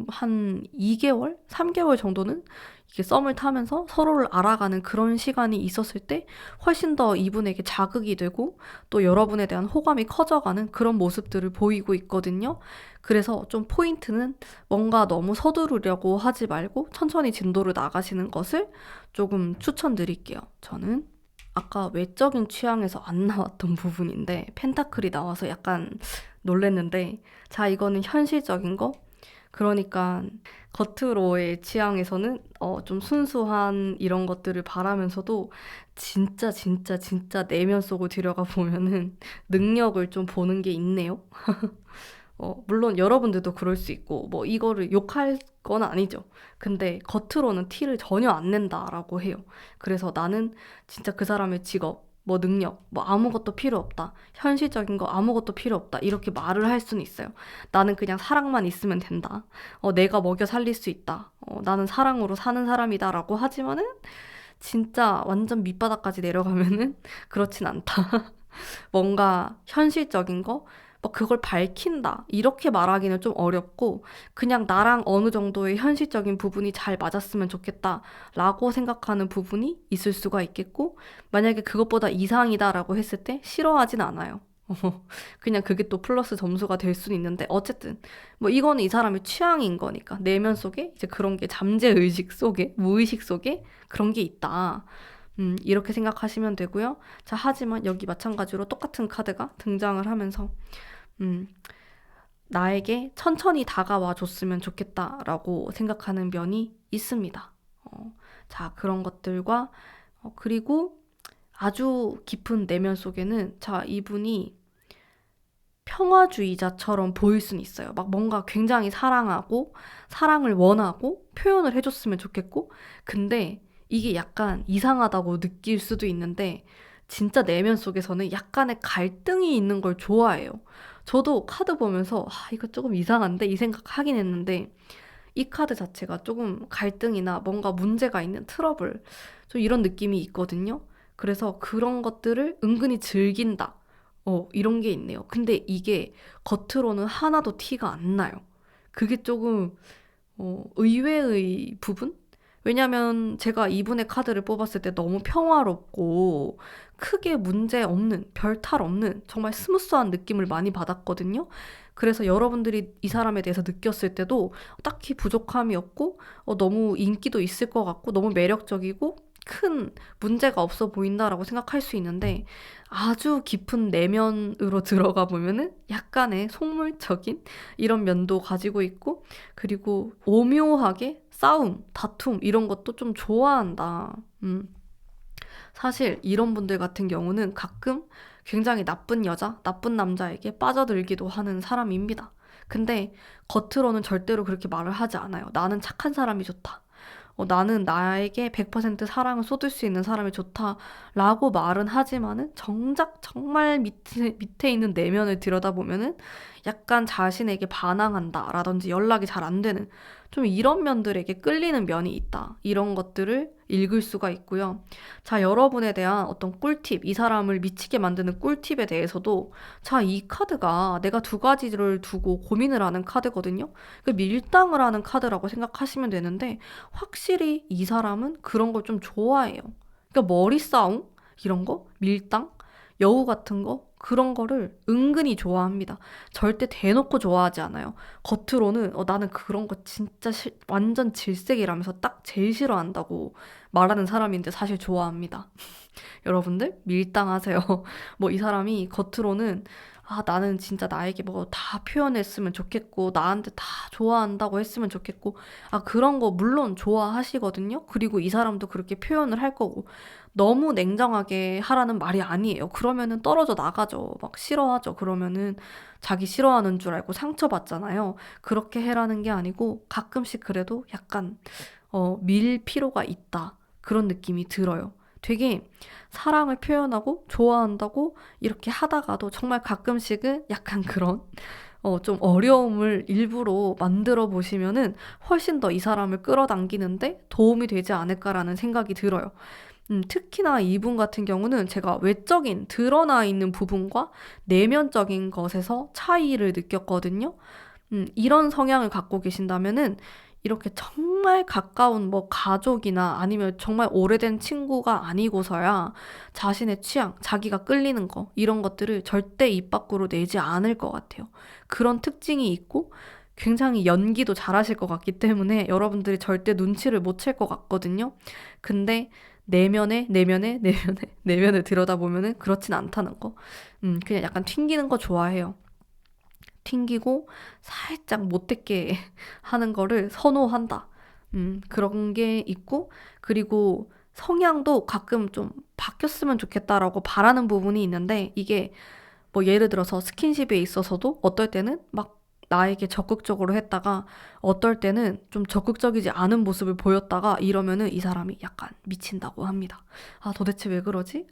한 2개월, 3개월 정도는 이렇게 썸을 타면서 서로를 알아가는 그런 시간이 있었을 때 훨씬 더 이분에게 자극이 되고 또 여러분에 대한 호감이 커져가는 그런 모습들을 보이고 있거든요. 그래서 좀 포인트는 뭔가 너무 서두르려고 하지 말고 천천히 진도를 나가시는 것을 조금 추천드릴게요. 저는 아까 외적인 취향에서 안 나왔던 부분인데 펜타클이 나와서 약간 놀랬는데, 자, 이거는 현실적인 거. 그러니까 겉으로의 취향에서는 좀 순수한 이런 것들을 바라면서도 진짜 진짜 진짜 내면 속을 들여가 보면은 능력을 좀 보는 게 있네요. 물론 여러분들도 그럴 수 있고 뭐 이거를 욕할 건 아니죠. 근데 겉으로는 티를 전혀 안 낸다라고 해요. 그래서 나는 진짜 그 사람의 직업, 뭐 능력, 뭐 아무것도 필요 없다. 현실적인 거 아무것도 필요 없다. 이렇게 말을 할 수는 있어요. 나는 그냥 사랑만 있으면 된다. 내가 먹여 살릴 수 있다. 나는 사랑으로 사는 사람이다라고 하지만은 진짜 완전 밑바닥까지 내려가면은 그렇진 않다. 뭔가 현실적인 거, 막 그걸 밝힌다. 이렇게 말하기는 좀 어렵고, 그냥 나랑 어느 정도의 현실적인 부분이 잘 맞았으면 좋겠다라고 생각하는 부분이 있을 수가 있겠고, 만약에 그것보다 이상이다라고 했을 때 싫어하진 않아요. 그냥 그게 또 플러스 점수가 될 수는 있는데, 어쨌든 뭐 이거는 이 사람의 취향인 거니까 내면 속에 이제 그런 게 잠재의식 속에, 무의식 속에 그런 게 있다. 이렇게 생각하시면 되고요. 자, 하지만 여기 마찬가지로 똑같은 카드가 등장을 하면서 음, 나에게 천천히 다가와 줬으면 좋겠다라고 생각하는 면이 있습니다. 자, 그런 것들과 그리고 아주 깊은 내면 속에는 자, 이분이 평화주의자처럼 보일 수는 있어요. 막 뭔가 굉장히 사랑하고 사랑을 원하고 표현을 해줬으면 좋겠고, 근데 이게 약간 이상하다고 느낄 수도 있는데 진짜 내면 속에서는 약간의 갈등이 있는 걸 좋아해요. 저도 카드 보면서 이거 조금 이상한데 이 생각 하긴 했는데, 이 카드 자체가 조금 갈등이나 뭔가 문제가 있는 트러블, 좀 이런 느낌이 있거든요. 그래서 그런 것들을 은근히 즐긴다. 이런 게 있네요. 근데 이게 겉으로는 하나도 티가 안 나요. 그게 조금 의외의 부분? 왜냐면 제가 이분의 카드를 뽑았을 때 너무 평화롭고 크게 문제 없는, 별 탈 없는 정말 스무스한 느낌을 많이 받았거든요. 그래서 여러분들이 이 사람에 대해서 느꼈을 때도 딱히 부족함이 없고 너무 인기도 있을 것 같고 너무 매력적이고 큰 문제가 없어 보인다라고 생각할 수 있는데, 아주 깊은 내면으로 들어가 보면은 약간의 속물적인 이런 면도 가지고 있고, 그리고 오묘하게 싸움, 다툼 이런 것도 좀 좋아한다. 사실 이런 분들 같은 경우는 가끔 굉장히 나쁜 여자, 나쁜 남자에게 빠져들기도 하는 사람입니다. 근데 겉으로는 절대로 그렇게 말을 하지 않아요. 나는 착한 사람이 좋다. 나는 나에게 100% 사랑을 쏟을 수 있는 사람이 좋다라고 말은 하지만은 정작 정말 밑에 있는 내면을 들여다보면은 약간 자신에게 반항한다라든지 연락이 잘 안 되는 좀 이런 면들에게 끌리는 면이 있다. 이런 것들을 읽을 수가 있고요. 자, 여러분에 대한 어떤 꿀팁, 이 사람을 미치게 만드는 꿀팁에 대해서도 자, 이 카드가 내가 두 가지를 두고 고민을 하는 카드거든요. 그 밀당을 하는 카드라고 생각하시면 되는데, 확실히 이 사람은 그런 걸 좀 좋아해요. 그러니까 머리 싸움 이런 거, 밀당, 여우 같은 거 그런 거를 은근히 좋아합니다. 절대 대놓고 좋아하지 않아요. 겉으로는 나는 그런 거 진짜 완전 질색이라면서 딱 제일 싫어한다고 말하는 사람인데 사실 좋아합니다. 여러분들 밀당하세요. 뭐 이 사람이 겉으로는 나는 진짜 나에게 뭐 다 표현했으면 좋겠고 나한테 다 좋아한다고 했으면 좋겠고 그런 거 물론 좋아하시거든요. 그리고 이 사람도 그렇게 표현을 할 거고, 너무 냉정하게 하라는 말이 아니에요. 그러면은 떨어져 나가죠. 막 싫어하죠. 그러면은 자기 싫어하는 줄 알고 상처받잖아요. 그렇게 해라는 게 아니고 가끔씩 그래도 약간 밀 필요가 있다. 그런 느낌이 들어요. 되게 사랑을 표현하고 좋아한다고 이렇게 하다가도 정말 가끔씩은 약간 그런 좀 어려움을 일부러 만들어 보시면은 훨씬 더 이 사람을 끌어당기는데 도움이 되지 않을까라는 생각이 들어요. 특히나 이분 같은 경우는 제가 외적인 드러나 있는 부분과 내면적인 것에서 차이를 느꼈거든요. 이런 성향을 갖고 계신다면은 이렇게 정말 가까운 뭐 가족이나 아니면 정말 오래된 친구가 아니고서야 자신의 취향, 자기가 끌리는 거, 이런 것들을 절대 입 밖으로 내지 않을 것 같아요. 그런 특징이 있고 굉장히 연기도 잘하실 것 같기 때문에 여러분들이 절대 눈치를 못 챌 것 같거든요. 근데 내면을 들여다보면은 그렇진 않다는 거. 그냥 약간 튕기는 거 좋아해요. 튕기고 살짝 못되게 하는 거를 선호한다. 그런 게 있고, 그리고 성향도 가끔 좀 바뀌었으면 좋겠다라고 바라는 부분이 있는데, 이게 뭐 예를 들어서 스킨십에 있어서도 어떨 때는 막 나에게 적극적으로 했다가 어떨 때는 좀 적극적이지 않은 모습을 보였다가 이러면은 이 사람이 약간 미친다고 합니다. 도대체 왜 그러지?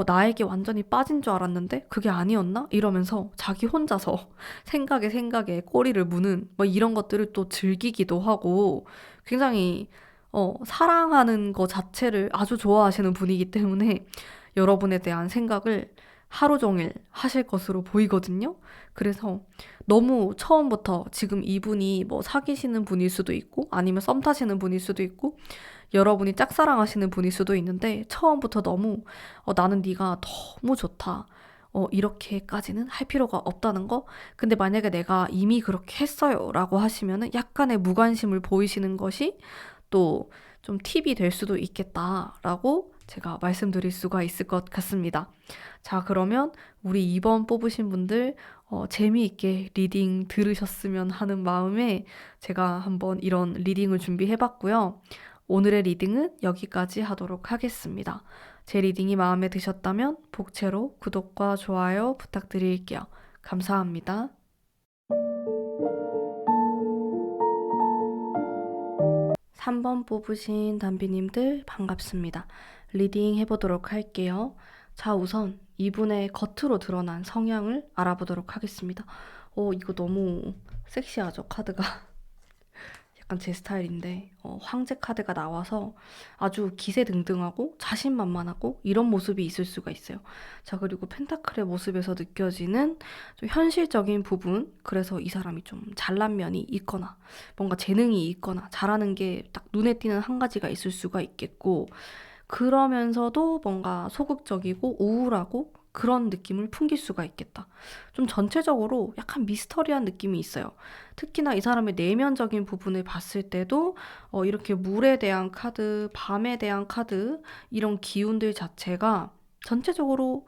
나에게 완전히 빠진 줄 알았는데 그게 아니었나? 이러면서 자기 혼자서 생각에 꼬리를 무는 뭐 이런 것들을 또 즐기기도 하고, 굉장히 사랑하는 거 자체를 아주 좋아하시는 분이기 때문에 여러분에 대한 생각을 하루 종일 하실 것으로 보이거든요. 그래서 너무 처음부터 지금 이분이 뭐 사귀시는 분일 수도 있고 아니면 썸 타시는 분일 수도 있고 여러분이 짝사랑하시는 분일 수도 있는데 처음부터 너무 나는 네가 너무 좋다. 이렇게까지는 할 필요가 없다는 거. 근데 만약에 내가 이미 그렇게 했어요 라고 하시면은 약간의 무관심을 보이시는 것이 또 좀 팁이 될 수도 있겠다라고 제가 말씀드릴 수가 있을 것 같습니다. 자, 그러면 우리 2번 뽑으신 분들 재미있게 리딩 들으셨으면 하는 마음에 제가 한번 이런 리딩을 준비해봤고요. 오늘의 리딩은 여기까지 하도록 하겠습니다. 제 리딩이 마음에 드셨다면 복채로 구독과 좋아요 부탁드릴게요. 감사합니다. 3번 뽑으신 담비님들 반갑습니다. 리딩 해보도록 할게요. 자, 우선 이분의 겉으로 드러난 성향을 알아보도록 하겠습니다. 이거 너무 섹시하죠, 카드가. 약간 제 스타일인데 황제 카드가 나와서 아주 기세등등하고 자신만만하고 이런 모습이 있을 수가 있어요. 자, 그리고 펜타클의 모습에서 느껴지는 좀 현실적인 부분, 그래서 이 사람이 좀 잘난 면이 있거나 뭔가 재능이 있거나 잘하는 게 딱 눈에 띄는 한 가지가 있을 수가 있겠고, 그러면서도 뭔가 소극적이고 우울하고 그런 느낌을 풍길 수가 있겠다. 좀 전체적으로 약간 미스터리한 느낌이 있어요. 특히나 이 사람의 내면적인 부분을 봤을 때도 이렇게 물에 대한 카드, 밤에 대한 카드, 이런 기운들 자체가 전체적으로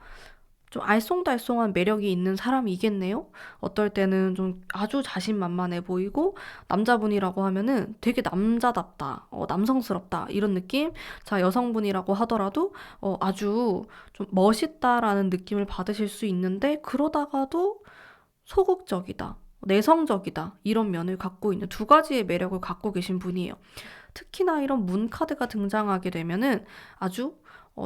좀 알쏭달쏭한 매력이 있는 사람이겠네요. 어떨 때는 좀 아주 자신만만해 보이고, 남자분이라고 하면은 되게 남자답다, 남성스럽다 이런 느낌. 자, 여성분이라고 하더라도 아주 좀 멋있다라는 느낌을 받으실 수 있는데, 그러다가도 소극적이다, 내성적이다 이런 면을 갖고 있는 두 가지의 매력을 갖고 계신 분이에요. 특히나 이런 문 카드가 등장하게 되면은 아주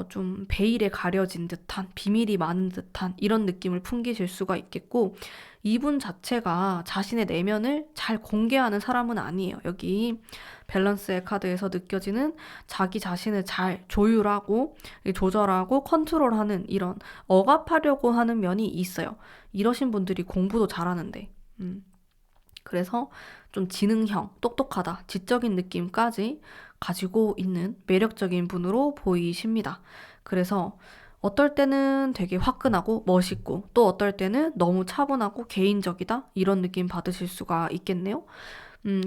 좀 베일에 가려진 듯한, 비밀이 많은 듯한 이런 느낌을 풍기실 수가 있겠고, 이분 자체가 자신의 내면을 잘 공개하는 사람은 아니에요. 여기 밸런스의 카드에서 느껴지는 자기 자신을 잘 조율하고 조절하고 컨트롤하는, 이런 억압하려고 하는 면이 있어요. 이러신 분들이 공부도 잘하는데 그래서 좀 지능형, 똑똑하다, 지적인 느낌까지 가지고 있는 매력적인 분으로 보이십니다. 그래서 어떨 때는 되게 화끈하고 멋있고, 또 어떨 때는 너무 차분하고 개인적이다 이런 느낌 받으실 수가 있겠네요.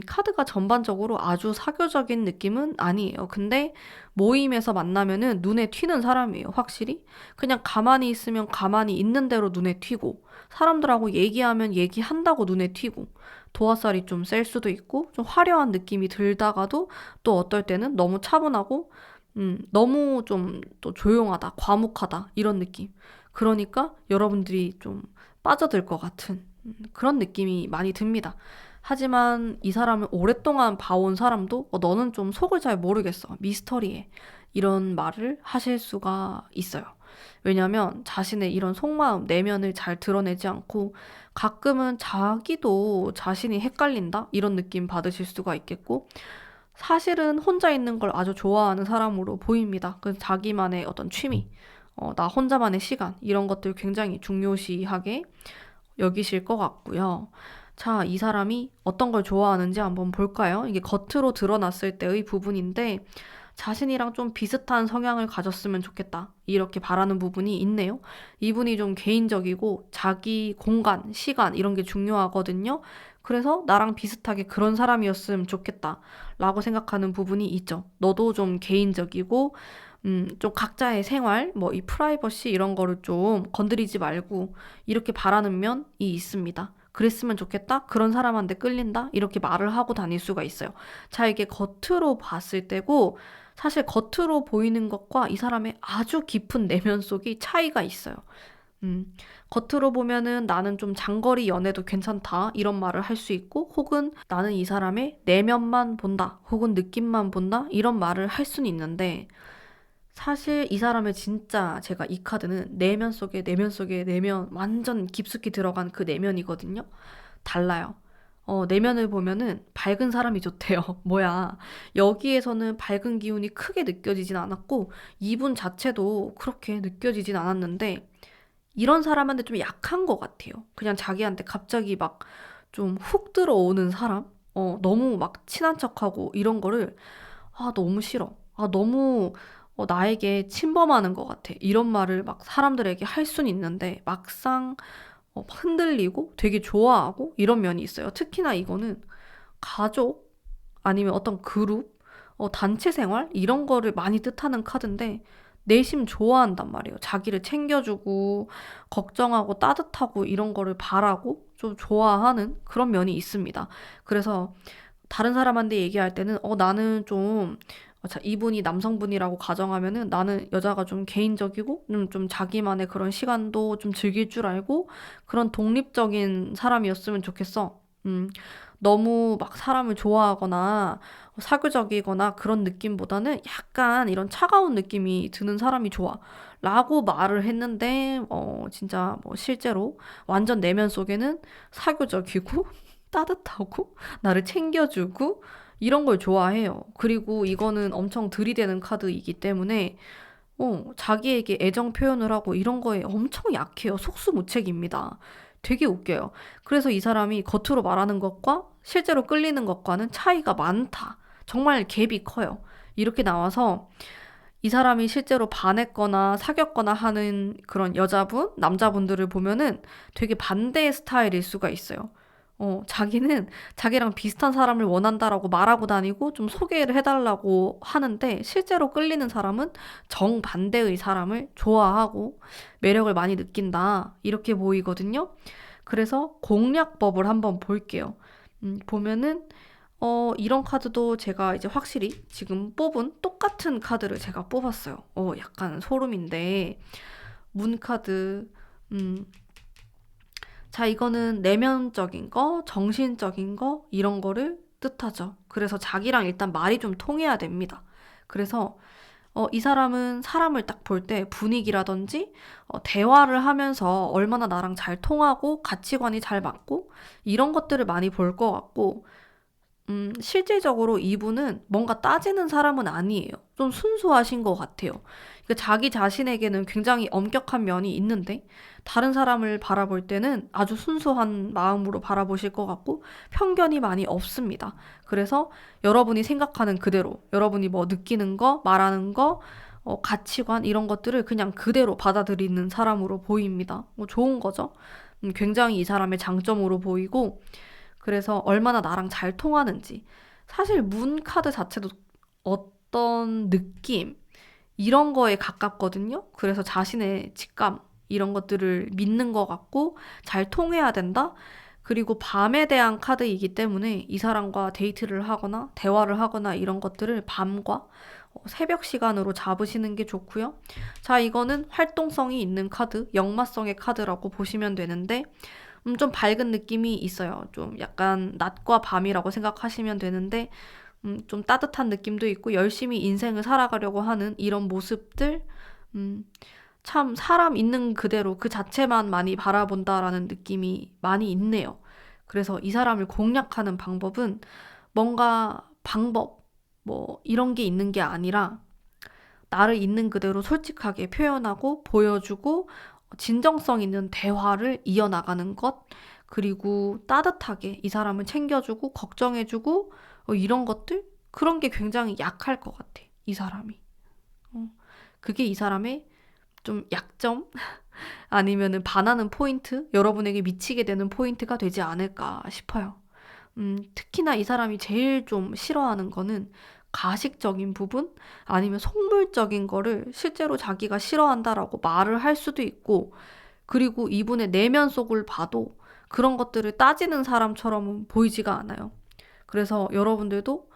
카드가 전반적으로 아주 사교적인 느낌은 아니에요. 근데 모임에서 만나면은 눈에 튀는 사람이에요, 확실히. 그냥 가만히 있으면 가만히 있는 대로 눈에 튀고, 사람들하고 얘기하면 얘기한다고 눈에 튀고, 도화살이 좀 셀 수도 있고, 좀 화려한 느낌이 들다가도 또 어떨 때는 너무 차분하고, 너무 좀 또 조용하다, 과묵하다, 이런 느낌. 그러니까 여러분들이 좀 빠져들 것 같은 그런 느낌이 많이 듭니다. 하지만 이 사람을 오랫동안 봐온 사람도 너는 좀 속을 잘 모르겠어, 미스터리해, 이런 말을 하실 수가 있어요. 왜냐하면 자신의 이런 속마음, 내면을 잘 드러내지 않고 가끔은 자기도 자신이 헷갈린다 이런 느낌 받으실 수가 있겠고, 사실은 혼자 있는 걸 아주 좋아하는 사람으로 보입니다. 그래서 자기만의 어떤 취미, 나 혼자만의 시간, 이런 것들 굉장히 중요시하게 여기실 것 같고요. 자, 이 사람이 어떤 걸 좋아하는지 한번 볼까요? 이게 겉으로 드러났을 때의 부분인데, 자신이랑 좀 비슷한 성향을 가졌으면 좋겠다, 이렇게 바라는 부분이 있네요. 이분이 좀 개인적이고 자기 공간, 시간 이런 게 중요하거든요. 그래서 나랑 비슷하게 그런 사람이었으면 좋겠다 라고 생각하는 부분이 있죠. 너도 좀 개인적이고 좀 각자의 생활, 뭐 이 프라이버시 이런 거를 좀 건드리지 말고 이렇게 바라는 면이 있습니다. 그랬으면 좋겠다, 그런 사람한테 끌린다, 이렇게 말을 하고 다닐 수가 있어요. 자, 이게 겉으로 봤을 때고, 사실 겉으로 보이는 것과 이 사람의 아주 깊은 내면 속이 차이가 있어요. 겉으로 보면은 나는 좀 장거리 연애도 괜찮다 이런 말을 할 수 있고, 혹은 나는 이 사람의 내면만 본다, 혹은 느낌만 본다 이런 말을 할 수는 있는데, 사실 이 사람의 진짜, 제가 이 카드는 내면 속에 내면 속에 내면, 완전 깊숙이 들어간 그 내면이거든요. 달라요. 내면을 보면은 밝은 사람이 좋대요. 뭐야. 여기에서는 밝은 기운이 크게 느껴지진 않았고, 이분 자체도 그렇게 느껴지진 않았는데, 이런 사람한테 좀 약한 것 같아요. 그냥 자기한테 갑자기 막 좀 훅 들어오는 사람? 너무 막 친한 척하고 이런 거를 너무 싫어. 너무 나에게 침범하는 것 같아. 이런 말을 막 사람들에게 할 수는 있는데 막상 흔들리고 되게 좋아하고 이런 면이 있어요. 특히나 이거는 가족 아니면 어떤 그룹, 단체 생활 이런 거를 많이 뜻하는 카드인데 내심 좋아한단 말이에요. 자기를 챙겨주고 걱정하고 따뜻하고 이런 거를 바라고 좀 좋아하는 그런 면이 있습니다. 그래서 다른 사람한테 얘기할 때는 나는 좀 이분이 남성분이라고 가정하면은 나는 여자가 좀 개인적이고 좀 자기만의 그런 시간도 좀 즐길 줄 알고 그런 독립적인 사람이었으면 좋겠어. 너무 막 사람을 좋아하거나 사교적이거나 그런 느낌보다는 약간 이런 차가운 느낌이 드는 사람이 좋아. 라고 말을 했는데, 진짜 뭐 실제로 완전 내면 속에는 사교적이고 따뜻하고 나를 챙겨주고 이런 걸 좋아해요. 그리고 이거는 엄청 들이대는 카드이기 때문에 자기에게 애정 표현을 하고 이런 거에 엄청 약해요. 속수무책입니다. 되게 웃겨요. 그래서 이 사람이 겉으로 말하는 것과 실제로 끌리는 것과는 차이가 많다. 정말 갭이 커요. 이렇게 나와서 이 사람이 실제로 반했거나 사귀었거나 하는 그런 여자분, 남자분들을 보면은 되게 반대의 스타일일 수가 있어요. 자기는 자기랑 비슷한 사람을 원한다라고 말하고 다니고 좀 소개를 해달라고 하는데 실제로 끌리는 사람은 정반대의 사람을 좋아하고 매력을 많이 느낀다. 이렇게 보이거든요. 그래서 공략법을 한번 볼게요. 보면은 이런 카드도 제가 이제 확실히 지금 뽑은 똑같은 카드를 제가 뽑았어요. 약간 소름인데 문 카드. 음, 자, 이거는 내면적인 거, 정신적인 거, 이런 거를 뜻하죠. 그래서 자기랑 일단 말이 좀 통해야 됩니다. 그래서 이 사람은 사람을 딱 볼 때 분위기라든지 대화를 하면서 얼마나 나랑 잘 통하고 가치관이 잘 맞고 이런 것들을 많이 볼 것 같고 실질적으로 이분은 뭔가 따지는 사람은 아니에요. 좀 순수하신 것 같아요. 그러니까 자기 자신에게는 굉장히 엄격한 면이 있는데, 다른 사람을 바라볼 때는 아주 순수한 마음으로 바라보실 것 같고, 편견이 많이 없습니다. 그래서 여러분이 생각하는 그대로, 여러분이 뭐 느끼는 거, 말하는 거, 가치관, 이런 것들을 그냥 그대로 받아들이는 사람으로 보입니다. 뭐 좋은 거죠. 굉장히 이 사람의 장점으로 보이고, 그래서 얼마나 나랑 잘 통하는지. 사실 문 카드 자체도 어떤 느낌, 이런 거에 가깝거든요. 그래서 자신의 직감, 이런 것들을 믿는 것 같고, 잘 통해야 된다? 그리고 밤에 대한 카드이기 때문에 이 사람과 데이트를 하거나, 대화를 하거나 이런 것들을 밤과 새벽 시간으로 잡으시는 게 좋고요. 자, 이거는 활동성이 있는 카드, 역마성의 카드라고 보시면 되는데, 좀 밝은 느낌이 있어요. 좀 약간 낮과 밤이라고 생각하시면 되는데, 좀 따뜻한 느낌도 있고, 열심히 인생을 살아가려고 하는 이런 모습들, 음, 참 사람 있는 그대로 그 자체만 많이 바라본다라는 느낌이 많이 있네요. 그래서 이 사람을 공략하는 방법은 뭔가 방법, 뭐 이런 게 있는 게 아니라 나를 있는 그대로 솔직하게 표현하고 보여주고 진정성 있는 대화를 이어나가는 것, 그리고 따뜻하게 이 사람을 챙겨주고 걱정해주고 이런 것들? 그런 게 굉장히 약할 것 같아, 이 사람이. 그게 이 사람의 좀 약점? 아니면은 반하는 포인트? 여러분에게 미치게 되는 포인트가 되지 않을까 싶어요. 특히나 이 사람이 제일 좀 싫어하는 거는 가식적인 부분? 아니면 속물적인 거를 실제로 자기가 싫어한다라고 말을 할 수도 있고, 그리고 이분의 내면 속을 봐도 그런 것들을 따지는 사람처럼 보이지가 않아요. 그래서 여러분들도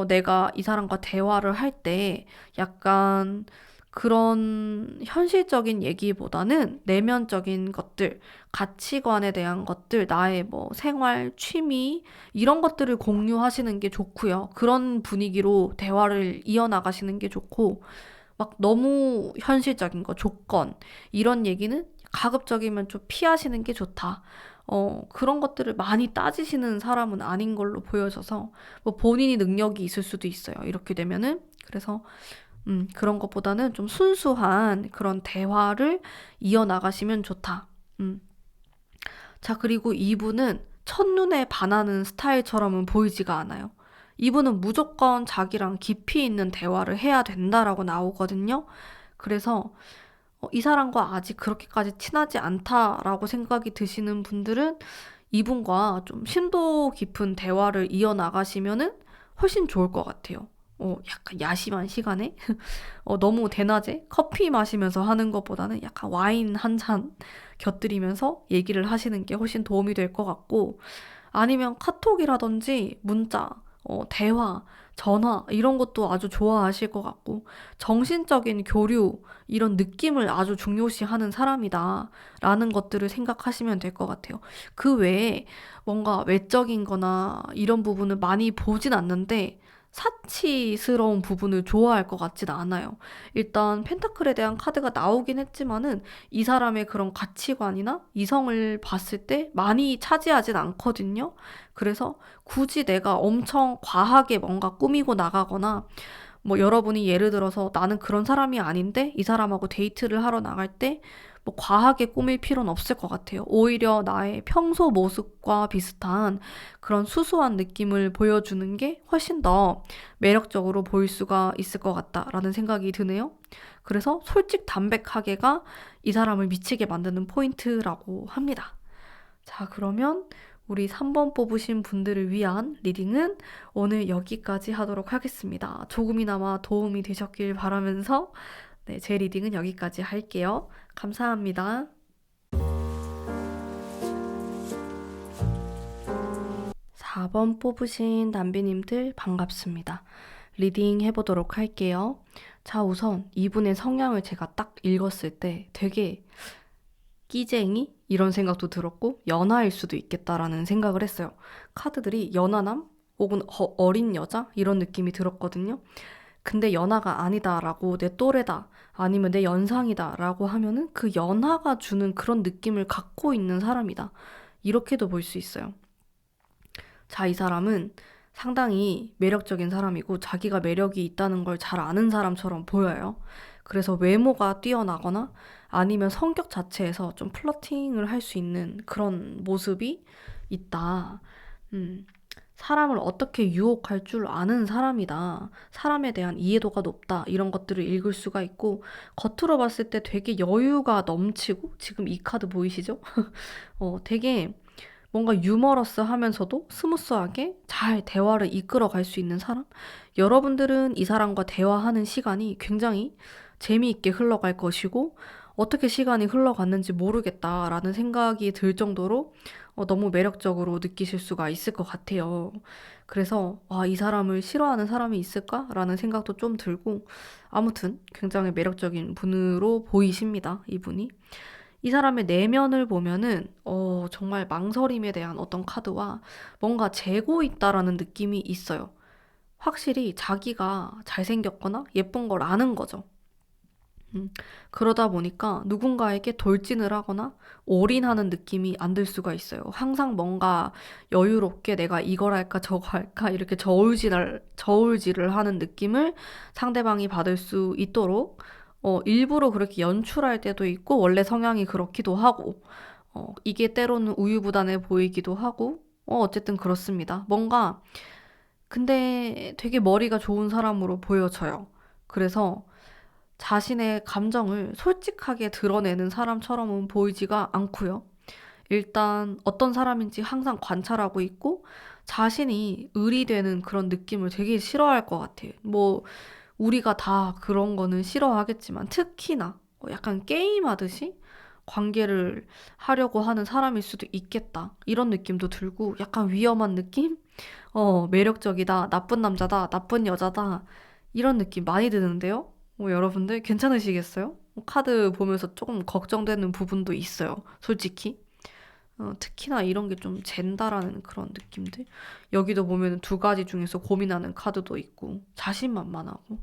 내가 이 사람과 대화를 할 때 약간 그런 현실적인 얘기보다는 내면적인 것들, 가치관에 대한 것들, 나의 뭐 생활, 취미, 이런 것들을 공유하시는 게 좋고요. 그런 분위기로 대화를 이어나가시는 게 좋고, 막 너무 현실적인 거, 조건, 이런 얘기는 가급적이면 좀 피하시는 게 좋다. 그런 것들을 많이 따지시는 사람은 아닌 걸로 보여져서, 뭐 본인이 능력이 있을 수도 있어요. 이렇게 되면은. 그래서 그런 것보다는 좀 순수한 그런 대화를 이어나가시면 좋다. 음. 자, 그리고 이분은 첫눈에 반하는 스타일처럼은 보이지가 않아요. 이분은 무조건 자기랑 깊이 있는 대화를 해야 된다라고 나오거든요. 그래서 이 사람과 아직 그렇게까지 친하지 않다라고 생각이 드시는 분들은 이분과 좀 심도 깊은 대화를 이어나가시면은 훨씬 좋을 것 같아요. 약간 야심한 시간에 너무 대낮에 커피 마시면서 하는 것보다는 약간 와인 한 잔 곁들이면서 얘기를 하시는 게 훨씬 도움이 될 것 같고, 아니면 카톡이라든지 문자, 대화, 전화 이런 것도 아주 좋아하실 것 같고, 정신적인 교류 이런 느낌을 아주 중요시하는 사람이다 라는 것들을 생각하시면 될 것 같아요. 그 외에 뭔가 외적인 거나 이런 부분을 많이 보진 않는데 사치스러운 부분을 좋아할 것 같진 않아요. 일단 펜타클에 대한 카드가 나오긴 했지만은 이 사람의 그런 가치관이나 이성을 봤을 때 많이 차지하진 않거든요. 그래서 굳이 내가 엄청 과하게 뭔가 꾸미고 나가거나, 뭐 여러분이 예를 들어서 나는 그런 사람이 아닌데 이 사람하고 데이트를 하러 나갈 때 뭐 과하게 꾸밀 필요는 없을 것 같아요. 오히려 나의 평소 모습과 비슷한 그런 수수한 느낌을 보여주는 게 훨씬 더 매력적으로 보일 수가 있을 것 같다라는 생각이 드네요. 그래서 솔직 담백하게가 이 사람을 미치게 만드는 포인트라고 합니다. 자, 그러면 우리 3번 뽑으신 분들을 위한 리딩은 오늘 여기까지 하도록 하겠습니다. 조금이나마 도움이 되셨길 바라면서 네, 제 리딩은 여기까지 할게요. 감사합니다. 4번 뽑으신 남비님들 반갑습니다. 리딩 해보도록 할게요. 자, 우선 이분의 성향을 제가 딱 읽었을 때 되게 끼쟁이? 이런 생각도 들었고 연하일 수도 있겠다라는 생각을 했어요. 카드들이 연하남? 혹은 어린 여자? 이런 느낌이 들었거든요. 근데 연하가 아니다라고 내 또래다 아니면 내 연상이다라고 하면은 그 연하가 주는 그런 느낌을 갖고 있는 사람이다. 이렇게도 볼 수 있어요. 자, 이 사람은 상당히 매력적인 사람이고 자기가 매력이 있다는 걸 잘 아는 사람처럼 보여요. 그래서 외모가 뛰어나거나 아니면 성격 자체에서 좀 플러팅을 할 수 있는 그런 모습이 있다. 음, 사람을 어떻게 유혹할 줄 아는 사람이다. 사람에 대한 이해도가 높다. 이런 것들을 읽을 수가 있고, 겉으로 봤을 때 되게 여유가 넘치고, 지금 이 카드 보이시죠? 되게 뭔가 유머러스 하면서도 스무스하게 잘 대화를 이끌어 갈 수 있는 사람? 여러분들은 이 사람과 대화하는 시간이 굉장히 재미있게 흘러갈 것이고, 어떻게 시간이 흘러갔는지 모르겠다라는 생각이 들 정도로 너무 매력적으로 느끼실 수가 있을 것 같아요. 그래서, 와, 이 사람을 싫어하는 사람이 있을까라는 생각도 좀 들고, 아무튼 굉장히 매력적인 분으로 보이십니다, 이분이. 이 사람의 내면을 보면은 정말 망설임에 대한 어떤 카드와 뭔가 재고 있다라는 느낌이 있어요. 확실히 자기가 잘생겼거나 예쁜 걸 아는 거죠. 음, 그러다 보니까 누군가에게 돌진을 하거나 올인하는 느낌이 안 들 수가 있어요. 항상 뭔가 여유롭게 내가 이걸 할까 저거 할까 이렇게 저울질을 하는 느낌을 상대방이 받을 수 있도록 일부러 그렇게 연출할 때도 있고 원래 성향이 그렇기도 하고 이게 때로는 우유부단해 보이기도 하고 어쨌든 그렇습니다. 뭔가 근데 되게 머리가 좋은 사람으로 보여져요. 그래서 자신의 감정을 솔직하게 드러내는 사람처럼은 보이지가 않고요. 일단 어떤 사람인지 항상 관찰하고 있고 자신이 의리되는 그런 느낌을 되게 싫어할 것 같아요. 뭐 우리가 다 그런 거는 싫어하겠지만 특히나 약간 게임하듯이 관계를 하려고 하는 사람일 수도 있겠다. 이런 느낌도 들고 약간 위험한 느낌? 매력적이다, 나쁜 남자다, 나쁜 여자다. 이런 느낌 많이 드는데요? 여러분들 괜찮으시겠어요? 카드 보면서 조금 걱정되는 부분도 있어요. 솔직히. 특히나 이런 게 좀 젠다라는 그런 느낌들. 여기도 보면 두 가지 중에서 고민하는 카드도 있고, 자신만만하고.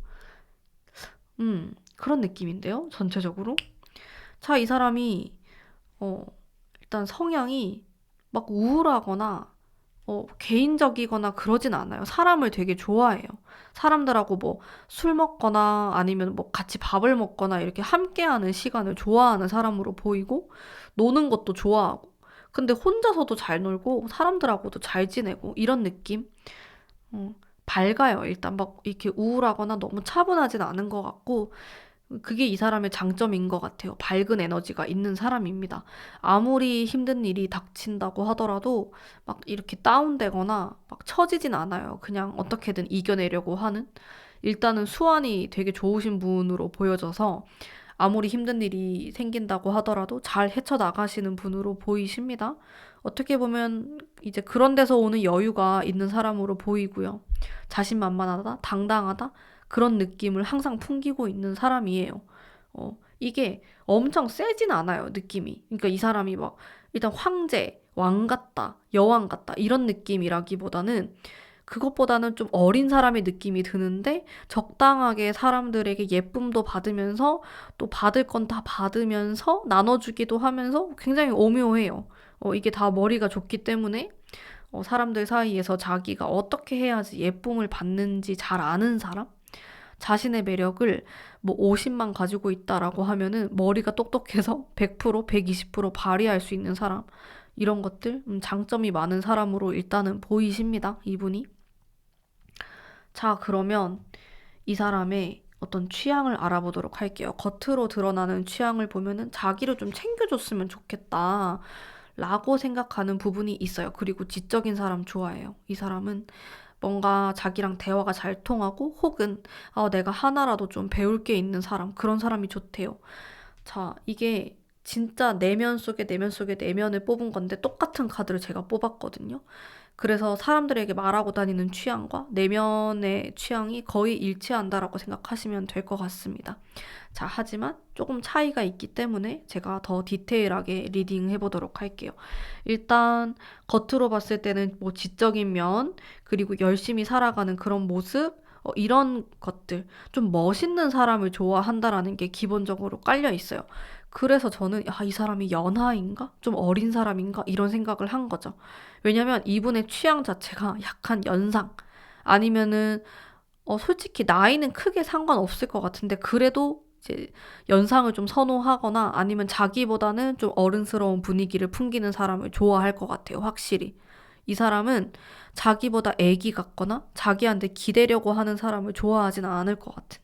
그런 느낌인데요, 전체적으로. 자, 이 사람이, 어, 일단 성향이 막 우울하거나 개인적이거나 그러진 않아요. 사람을 되게 좋아해요. 사람들하고 뭐 술 먹거나 아니면 뭐 같이 밥을 먹거나 이렇게 함께하는 시간을 좋아하는 사람으로 보이고 노는 것도 좋아하고 근데 혼자서도 잘 놀고 사람들하고도 잘 지내고 이런 느낌? 어, 밝아요. 일단 막 이렇게 우울하거나 너무 차분하진 않은 것 같고 그게 이 사람의 장점인 것 같아요. 밝은 에너지가 있는 사람입니다. 아무리 힘든 일이 닥친다고 하더라도 막 이렇게 다운되거나 막 처지진 않아요. 그냥 어떻게든 이겨내려고 하는. 일단은 수완이 되게 좋으신 분으로 보여져서 아무리 힘든 일이 생긴다고 하더라도 잘 헤쳐나가시는 분으로 보이십니다. 어떻게 보면 이제 그런 데서 오는 여유가 있는 사람으로 보이고요. 자신만만하다, 당당하다, 그런 느낌을 항상 풍기고 있는 사람이에요. 이게 엄청 세진 않아요, 느낌이. 그러니까 이 사람이 막 일단 황제, 왕 같다, 여왕 같다, 이런 느낌이라기보다는 그것보다는 좀 어린 사람의 느낌이 드는데 적당하게 사람들에게 예쁨도 받으면서 또 받을 건 다 받으면서 나눠주기도 하면서 굉장히 오묘해요. 이게 다 머리가 좋기 때문에 사람들 사이에서 자기가 어떻게 해야지 예쁨을 받는지 잘 아는 사람? 자신의 매력을 뭐 50만 가지고 있다라고 하면은 머리가 똑똑해서 100%, 120% 발휘할 수 있는 사람. 이런 것들, 장점이 많은 사람으로 일단은 보이십니다, 이분이. 자, 그러면 이 사람의 어떤 취향을 알아보도록 할게요. 겉으로 드러나는 취향을 보면은 자기를 좀 챙겨줬으면 좋겠다. 라고 생각하는 부분이 있어요. 그리고 지적인 사람 좋아해요. 이 사람은 뭔가 자기랑 대화가 잘 통하고 혹은 내가 하나라도 좀 배울 게 있는 사람, 그런 사람이 좋대요. 자, 이게 진짜 내면 속에 내면 속에 내면을 뽑은 건데 똑같은 카드를 제가 뽑았거든요. 그래서 사람들에게 말하고 다니는 취향과 내면의 취향이 거의 일치한다라고 생각하시면 될 것 같습니다. 자, 하지만 조금 차이가 있기 때문에 제가 더 디테일하게 리딩 해보도록 할게요. 일단 겉으로 봤을 때는 뭐 지적인 면, 그리고 열심히 살아가는 그런 모습, 이런 것들, 좀 멋있는 사람을 좋아한다라는 게 기본적으로 깔려 있어요. 그래서 저는 이 사람이 연하인가? 좀 어린 사람인가? 이런 생각을 한 거죠. 왜냐면 이분의 취향 자체가 약간 연상 아니면은 솔직히 나이는 크게 상관없을 것 같은데 그래도 이제 연상을 좀 선호하거나 아니면 자기보다는 좀 어른스러운 분위기를 풍기는 사람을 좋아할 것 같아요. 확실히. 이 사람은 자기보다 애기 같거나 자기한테 기대려고 하는 사람을 좋아하진 않을 것 같은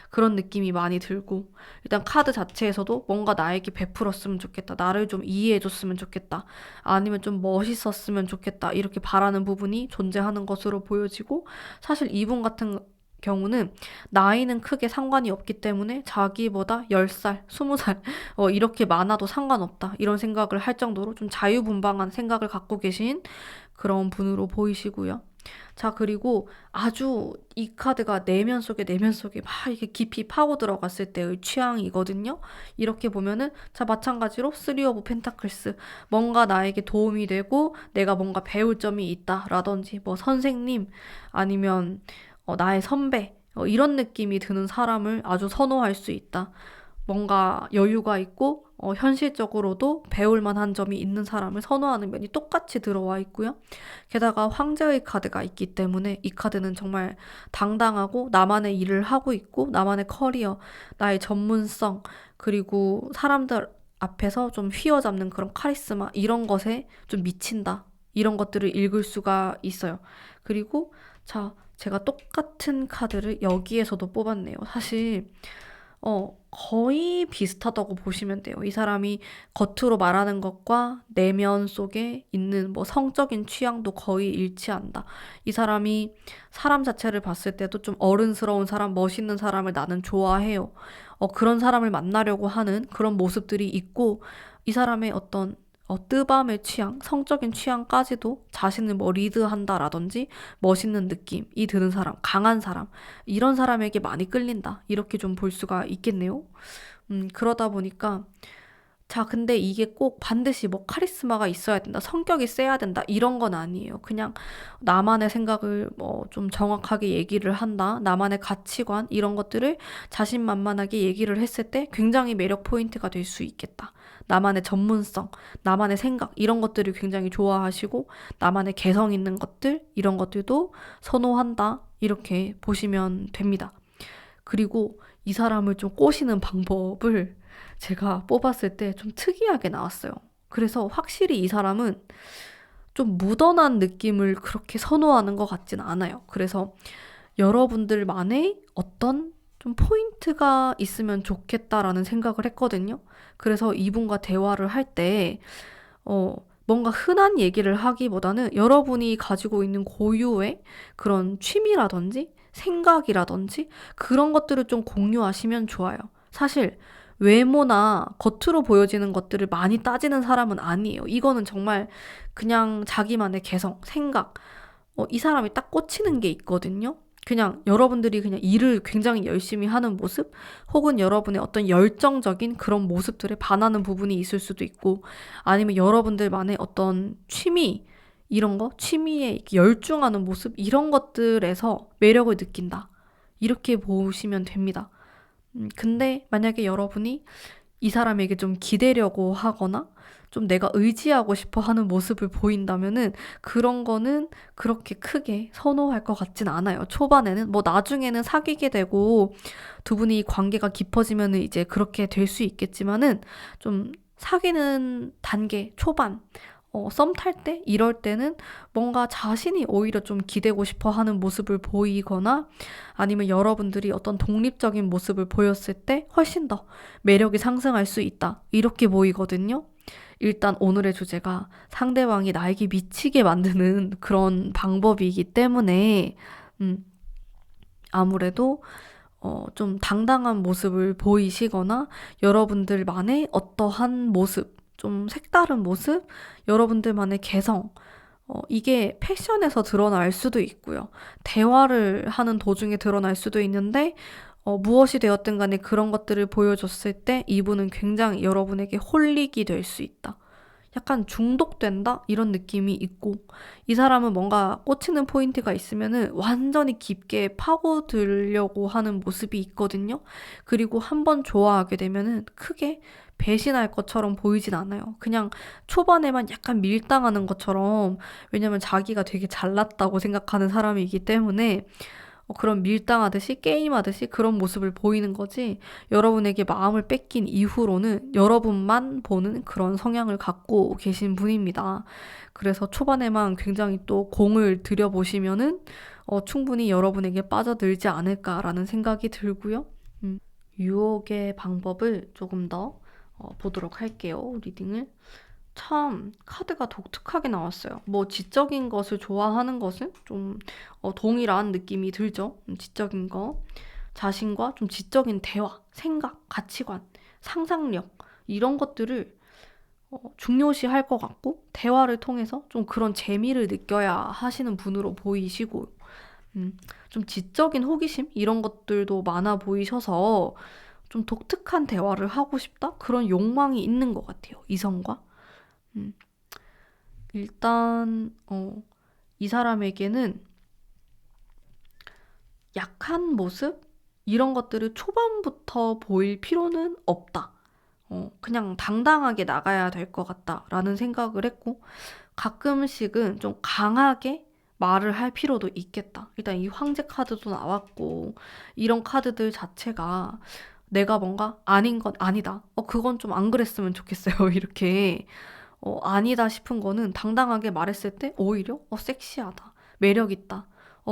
그런 느낌이 많이 들고 일단 카드 자체에서도 뭔가 나에게 베풀었으면 좋겠다. 나를 좀 이해해줬으면 좋겠다. 아니면 좀 멋있었으면 좋겠다. 이렇게 바라는 부분이 존재하는 것으로 보여지고 사실 이분 같은 경우는 나이는 크게 상관이 없기 때문에 자기보다 10살, 20살 이렇게 많아도 상관없다. 이런 생각을 할 정도로 좀 자유분방한 생각을 갖고 계신 그런 분으로 보이시고요. 자, 그리고 아주 이 카드가 내면 속에 막 이렇게 깊이 파고 들어갔을 때의 취향이거든요. 이렇게 보면은, 자, 마찬가지로 3 오브 펜타클스. 뭔가 나에게 도움이 되고, 내가 뭔가 배울 점이 있다라든지, 뭐 선생님, 아니면 나의 선배, 이런 느낌이 드는 사람을 아주 선호할 수 있다. 뭔가 여유가 있고 현실적으로도 배울 만한 점이 있는 사람을 선호하는 면이 똑같이 들어와 있고요. 게다가 황제의 카드가 있기 때문에 이 카드는 정말 당당하고 나만의 일을 하고 있고 나만의 커리어, 나의 전문성, 그리고 사람들 앞에서 좀 휘어잡는 그런 카리스마 이런 것에 좀 미친다. 이런 것들을 읽을 수가 있어요. 그리고 자, 제가 똑같은 카드를 여기에서도 뽑았네요. 사실 거의 비슷하다고 보시면 돼요. 이 사람이 겉으로 말하는 것과 내면 속에 있는 뭐 성적인 취향도 거의 일치한다. 이 사람이 사람 자체를 봤을 때도 좀 어른스러운 사람, 멋있는 사람을 나는 좋아해요. 그런 사람을 만나려고 하는 그런 모습들이 있고, 이 사람의 어떤 뜨밤의 취향, 성적인 취향까지도 자신을 뭐 리드한다라든지 멋있는 느낌이 드는 사람, 강한 사람, 이런 사람에게 많이 끌린다. 이렇게 좀 볼 수가 있겠네요. 그러다 보니까 자, 근데 이게 꼭 반드시 뭐 카리스마가 있어야 된다, 성격이 세야 된다, 이런 건 아니에요. 그냥 나만의 생각을 뭐 좀 정확하게 얘기를 한다, 나만의 가치관, 이런 것들을 자신만만하게 얘기를 했을 때 굉장히 매력 포인트가 될 수 있겠다. 나만의 전문성, 나만의 생각 이런 것들을 굉장히 좋아하시고 나만의 개성 있는 것들 이런 것들도 선호한다 이렇게 보시면 됩니다. 그리고 이 사람을 좀 꼬시는 방법을 제가 뽑았을 때 좀 특이하게 나왔어요. 그래서 확실히 이 사람은 좀 무던한 느낌을 그렇게 선호하는 것 같진 않아요. 그래서 여러분들만의 어떤 좀 포인트가 있으면 좋겠다라는 생각을 했거든요. 그래서 이분과 대화를 할 때, 뭔가 흔한 얘기를 하기보다는 여러분이 가지고 있는 고유의 그런 취미라든지 생각이라든지 그런 것들을 좀 공유하시면 좋아요. 사실 외모나 겉으로 보여지는 것들을 많이 따지는 사람은 아니에요. 이거는 정말 그냥 자기만의 개성, 생각, 이 사람이 딱 꽂히는 게 있거든요. 그냥 여러분들이 그냥 일을 굉장히 열심히 하는 모습, 혹은 여러분의 어떤 열정적인 그런 모습들에 반하는 부분이 있을 수도 있고, 아니면 여러분들만의 어떤 취미, 이런 거, 취미에 이렇게 열중하는 모습, 이런 것들에서 매력을 느낀다. 이렇게 보시면 됩니다. 근데 만약에 여러분이 이 사람에게 좀 기대려고 하거나 좀 내가 의지하고 싶어 하는 모습을 보인다면은 그런 거는 그렇게 크게 선호할 것 같진 않아요. 초반에는 뭐 나중에는 사귀게 되고 두 분이 관계가 깊어지면은 이제 그렇게 될 수 있겠지만은 좀 사귀는 단계 초반 썸 탈 때 이럴 때는 뭔가 자신이 오히려 좀 기대고 싶어 하는 모습을 보이거나 아니면 여러분들이 어떤 독립적인 모습을 보였을 때 훨씬 더 매력이 상승할 수 있다. 이렇게 보이거든요. 일단 오늘의 주제가 상대방이 나에게 미치게 만드는 그런 방법이기 때문에 아무래도 좀 당당한 모습을 보이시거나 여러분들만의 어떠한 모습, 좀 색다른 모습, 여러분들만의 개성, 이게 패션에서 드러날 수도 있고요. 대화를 하는 도중에 드러날 수도 있는데, 무엇이 되었든 간에 그런 것들을 보여줬을 때 이분은 굉장히 여러분에게 홀릭이 될 수 있다. 약간 중독된다? 이런 느낌이 있고, 이 사람은 뭔가 꽂히는 포인트가 있으면은 완전히 깊게 파고들려고 하는 모습이 있거든요. 그리고 한번 좋아하게 되면은 크게 배신할 것처럼 보이진 않아요. 그냥 초반에만 약간 밀당하는 것처럼, 왜냐면 자기가 되게 잘났다고 생각하는 사람이기 때문에 그런 밀당하듯이 게임하듯이 그런 모습을 보이는 거지 여러분에게 마음을 뺏긴 이후로는 여러분만 보는 그런 성향을 갖고 계신 분입니다. 그래서 초반에만 굉장히 또 공을 들여보시면은 충분히 여러분에게 빠져들지 않을까라는 생각이 들고요. 유혹의 방법을 조금 더 보도록 할게요. 리딩을. 참 카드가 독특하게 나왔어요. 뭐 지적인 것을 좋아하는 것은 좀 동일한 느낌이 들죠. 지적인 거. 자신과 좀 지적인 대화, 생각, 가치관, 상상력 이런 것들을 중요시할 것 같고 대화를 통해서 좀 그런 재미를 느껴야 하시는 분으로 보이시고 좀 지적인 호기심 이런 것들도 많아 보이셔서 좀 독특한 대화를 하고 싶다? 그런 욕망이 있는 것 같아요. 이성과. 음, 일단 이 사람에게는 약한 모습 이런 것들을 초반부터 보일 필요는 없다. 그냥 당당하게 나가야 될 것 같다라는 생각을 했고 가끔씩은 좀 강하게 말을 할 필요도 있겠다. 일단 이 황제 카드도 나왔고 이런 카드들 자체가 내가 뭔가 아닌 건 아니다. 그건 좀 안 그랬으면 좋겠어요. 이렇게 아니다 싶은 거는 당당하게 말했을 때 오히려 섹시하다. 매력 있다.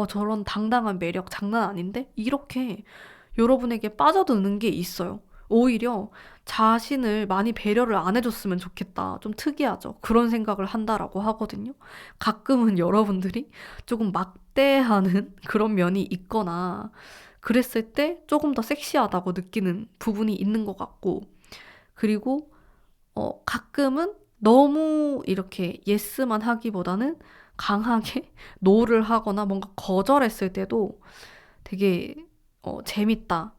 저런 당당한 매력 장난 아닌데? 이렇게 여러분에게 빠져드는 게 있어요. 오히려 자신을 많이 배려를 안 해줬으면 좋겠다. 좀 특이하죠. 그런 생각을 한다라고 하거든요. 가끔은 여러분들이 조금 막대하는 그런 면이 있거나 그랬을 때 조금 더 섹시하다고 느끼는 부분이 있는 것 같고 그리고 가끔은 너무 이렇게 예스만 하기보다는 강하게 노를 하거나 뭔가 거절했을 때도 되게 재밌다.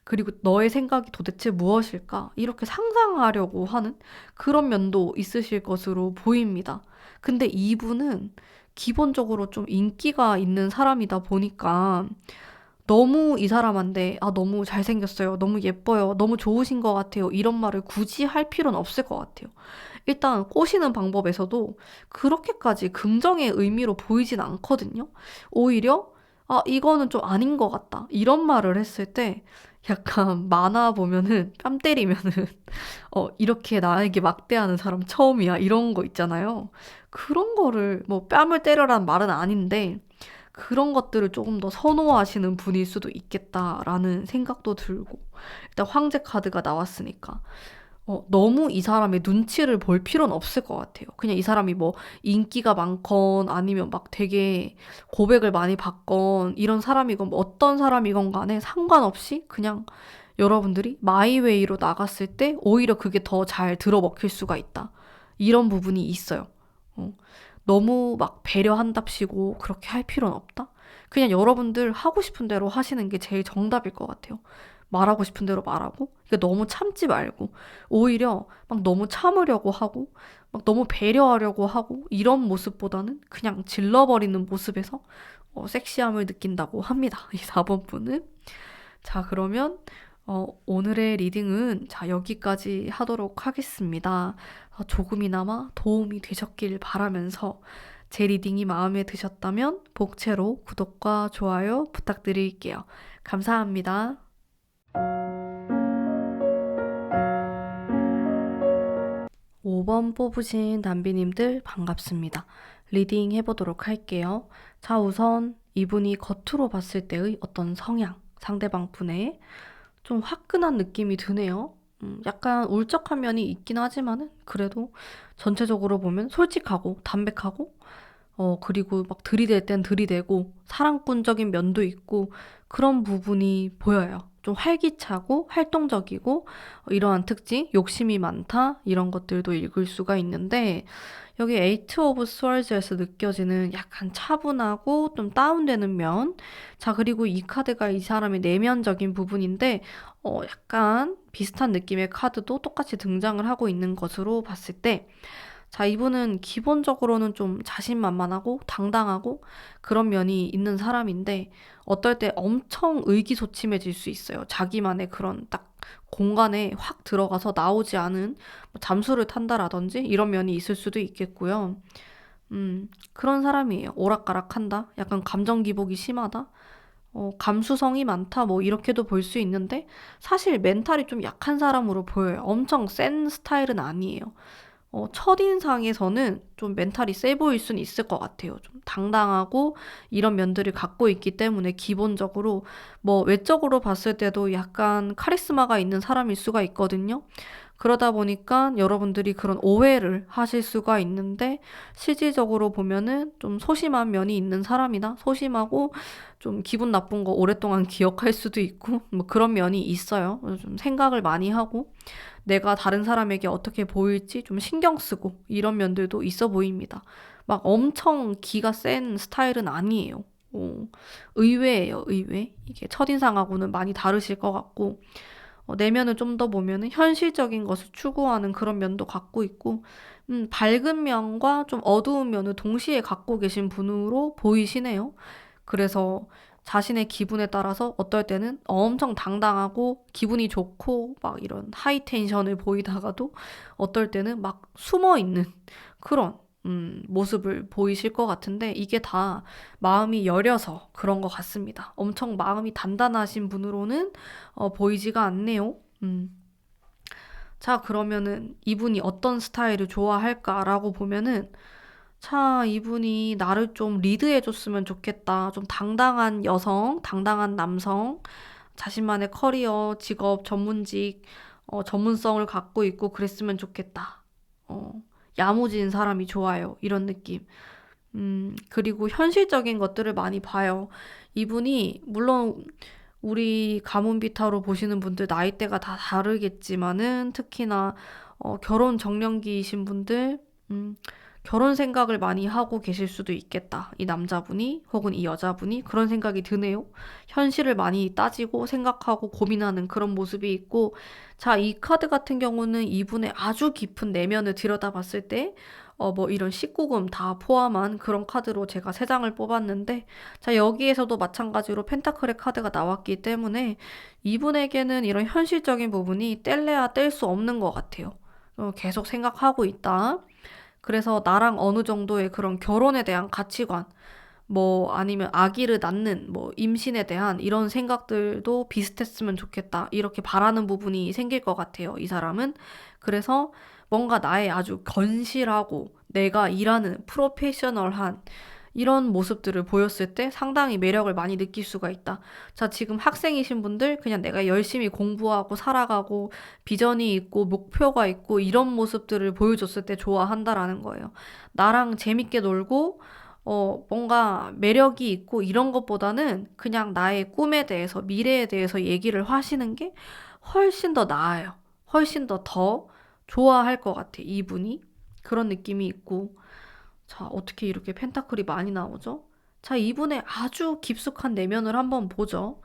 그리고 너의 생각이 도대체 무엇일까? 이렇게 상상하려고 하는 그런 면도 있으실 것으로 보입니다. 근데 이분은 기본적으로 좀 인기가 있는 사람이다 보니까 너무 이 사람한테 너무 잘생겼어요. 너무 예뻐요. 너무 좋으신 것 같아요. 이런 말을 굳이 할 필요는 없을 것 같아요. 일단 꼬시는 방법에서도 그렇게까지 긍정의 의미로 보이진 않거든요. 오히려 이거는 좀 아닌 것 같다. 이런 말을 했을 때 약간 만화 보면은 뺨 때리면은 이렇게 나에게 막대하는 사람 처음이야. 이런 거 있잖아요. 그런 거를 뭐 뺨을 때려라는 말은 아닌데 그런 것들을 조금 더 선호하시는 분일 수도 있겠다라는 생각도 들고 일단 황제 카드가 나왔으니까 너무 이 사람의 눈치를 볼 필요는 없을 것 같아요. 그냥 이 사람이 뭐 인기가 많건 아니면 막 되게 고백을 많이 받건 이런 사람이건 뭐 어떤 사람이건 간에 상관없이 그냥 여러분들이 마이웨이로 나갔을 때 오히려 그게 더 잘 들어먹힐 수가 있다. 이런 부분이 있어요. 어, 너무 막 배려한답시고 그렇게 할 필요는 없다. 그냥 여러분들 하고 싶은 대로 하시는 게 제일 정답일 것 같아요. 말하고 싶은 대로 말하고, 그러니까 너무 참지 말고, 오히려 막 너무 참으려고 하고, 막 너무 배려하려고 하고, 이런 모습보다는 그냥 질러버리는 모습에서 섹시함을 느낀다고 합니다. 이 4번 분은. 자, 그러면 오늘의 리딩은 자, 여기까지 하도록 하겠습니다. 조금이나마 도움이 되셨길 바라면서 제 리딩이 마음에 드셨다면 복채로 구독과 좋아요 부탁드릴게요. 감사합니다. 5번 뽑으신 담비님들 반갑습니다. 리딩 해보도록 할게요. 자, 우선 이분이 겉으로 봤을 때의 어떤 성향, 상대방 분의 좀 화끈한 느낌이 드네요. 약간 울적한 면이 있긴 하지만은 그래도 전체적으로 보면 솔직하고 담백하고 그리고 막 들이댈 땐 들이대고 사랑꾼적인 면도 있고 그런 부분이 보여요. 좀 활기차고 활동적이고 이러한 특징, 욕심이 많다 이런 것들도 읽을 수가 있는데 여기 에이트 오브 스월즈에서 느껴지는 약간 차분하고 좀 다운되는 면. 자, 그리고 이 카드가 이 사람의 내면적인 부분인데 약간 비슷한 느낌의 카드도 똑같이 등장을 하고 있는 것으로 봤을 때 자, 이분은 기본적으로는 좀 자신만만하고 당당하고 그런 면이 있는 사람인데 어떨 때 엄청 의기소침해질 수 있어요. 자기만의 그런 딱 공간에 확 들어가서 나오지 않은 뭐 잠수를 탄다라든지 이런 면이 있을 수도 있겠고요. 그런 사람이에요. 오락가락한다. 약간 감정 기복이 심하다. 감수성이 많다. 뭐 이렇게도 볼 수 있는데 사실 멘탈이 좀 약한 사람으로 보여요. 엄청 센 스타일은 아니에요. 첫인상에서는 좀 멘탈이 세 보일 수는 있을 것 같아요. 좀 당당하고 이런 면들을 갖고 있기 때문에 기본적으로 뭐 외적으로 봤을 때도 약간 카리스마가 있는 사람일 수가 있거든요. 그러다 보니까 여러분들이 그런 오해를 하실 수가 있는데 실질적으로 보면은 좀 소심한 면이 있는 사람이다. 소심하고 좀 기분 나쁜 거 오랫동안 기억할 수도 있고 뭐 그런 면이 있어요. 좀 생각을 많이 하고 내가 다른 사람에게 어떻게 보일지 좀 신경 쓰고 이런 면들도 있어 보입니다. 막 엄청 기가 센 스타일은 아니에요. 의외예요, 의외. 이게 첫인상하고는 많이 다르실 것 같고, 내면을 좀 더 보면은 현실적인 것을 추구하는 그런 면도 갖고 있고, 밝은 면과 좀 어두운 면을 동시에 갖고 계신 분으로 보이시네요. 그래서 자신의 기분에 따라서 어떨 때는 엄청 당당하고 기분이 좋고 막 이런 하이 텐션을 보이다가도 어떨 때는 막 숨어 있는 그런 모습을 보이실 것 같은데 이게 다 마음이 여려서 그런 것 같습니다. 엄청 마음이 단단하신 분으로는 보이지가 않네요. 자, 그러면은 이분이 어떤 스타일을 좋아할까라고 보면은 자, 이분이 나를 좀 리드해줬으면 좋겠다. 좀 당당한 여성, 당당한 남성, 자신만의 커리어, 직업, 전문직, 전문성을 갖고 있고 그랬으면 좋겠다. 어, 야무진 사람이 좋아요. 이런 느낌. 그리고 현실적인 것들을 많이 봐요. 이분이, 물론, 우리 가문비 타로 보시는 분들 나이대가 다 다르겠지만은, 특히나, 결혼 정년기이신 분들, 결혼 생각을 많이 하고 계실 수도 있겠다. 이 남자분이 혹은 이 여자분이 그런 생각이 드네요. 현실을 많이 따지고 생각하고 고민하는 그런 모습이 있고 자, 이 카드 같은 경우는 이분의 아주 깊은 내면을 들여다봤을 때 뭐 이런 19금 다 포함한 그런 카드로 제가 3장을 뽑았는데, 자, 여기에서도 마찬가지로 펜타클의 카드가 나왔기 때문에 이분에게는 이런 현실적인 부분이 뗄래야 뗄 수 없는 것 같아요. 계속 생각하고 있다. 그래서 나랑 어느 정도의 그런 결혼에 대한 가치관, 뭐 아니면 아기를 낳는 뭐 임신에 대한 이런 생각들도 비슷했으면 좋겠다. 이렇게 바라는 부분이 생길 것 같아요, 이 사람은. 그래서 뭔가 나의 아주 건실하고 내가 일하는 프로페셔널한 이런 모습들을 보였을 때 상당히 매력을 많이 느낄 수가 있다. 자, 지금 학생이신 분들 그냥 내가 열심히 공부하고 살아가고 비전이 있고 목표가 있고 이런 모습들을 보여줬을 때 좋아한다라는 거예요. 나랑 재밌게 놀고 뭔가 매력이 있고 이런 것보다는 그냥 나의 꿈에 대해서, 미래에 대해서 얘기를 하시는 게 훨씬 더 나아요. 훨씬 더 좋아할 것 같아, 이분이. 그런 느낌이 있고. 자, 어떻게 이렇게 펜타클이 많이 나오죠? 자, 이분의 아주 깊숙한 내면을 한번 보죠.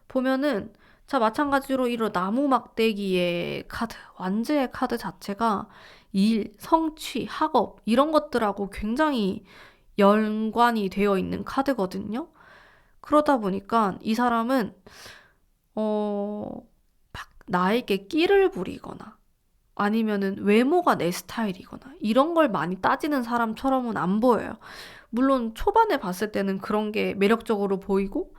보면은, 자, 마찬가지로 이런 나무 막대기의 카드, 완즈의 카드 자체가 일, 성취, 학업, 이런 것들하고 굉장히 연관이 되어 있는 카드거든요. 그러다 보니까 이 사람은 막 나에게 끼를 부리거나 아니면은 외모가 내 스타일이거나 이런 걸 많이 따지는 사람처럼은 안 보여요. 물론 초반에 봤을 때는 그런 게 매력적으로 보이고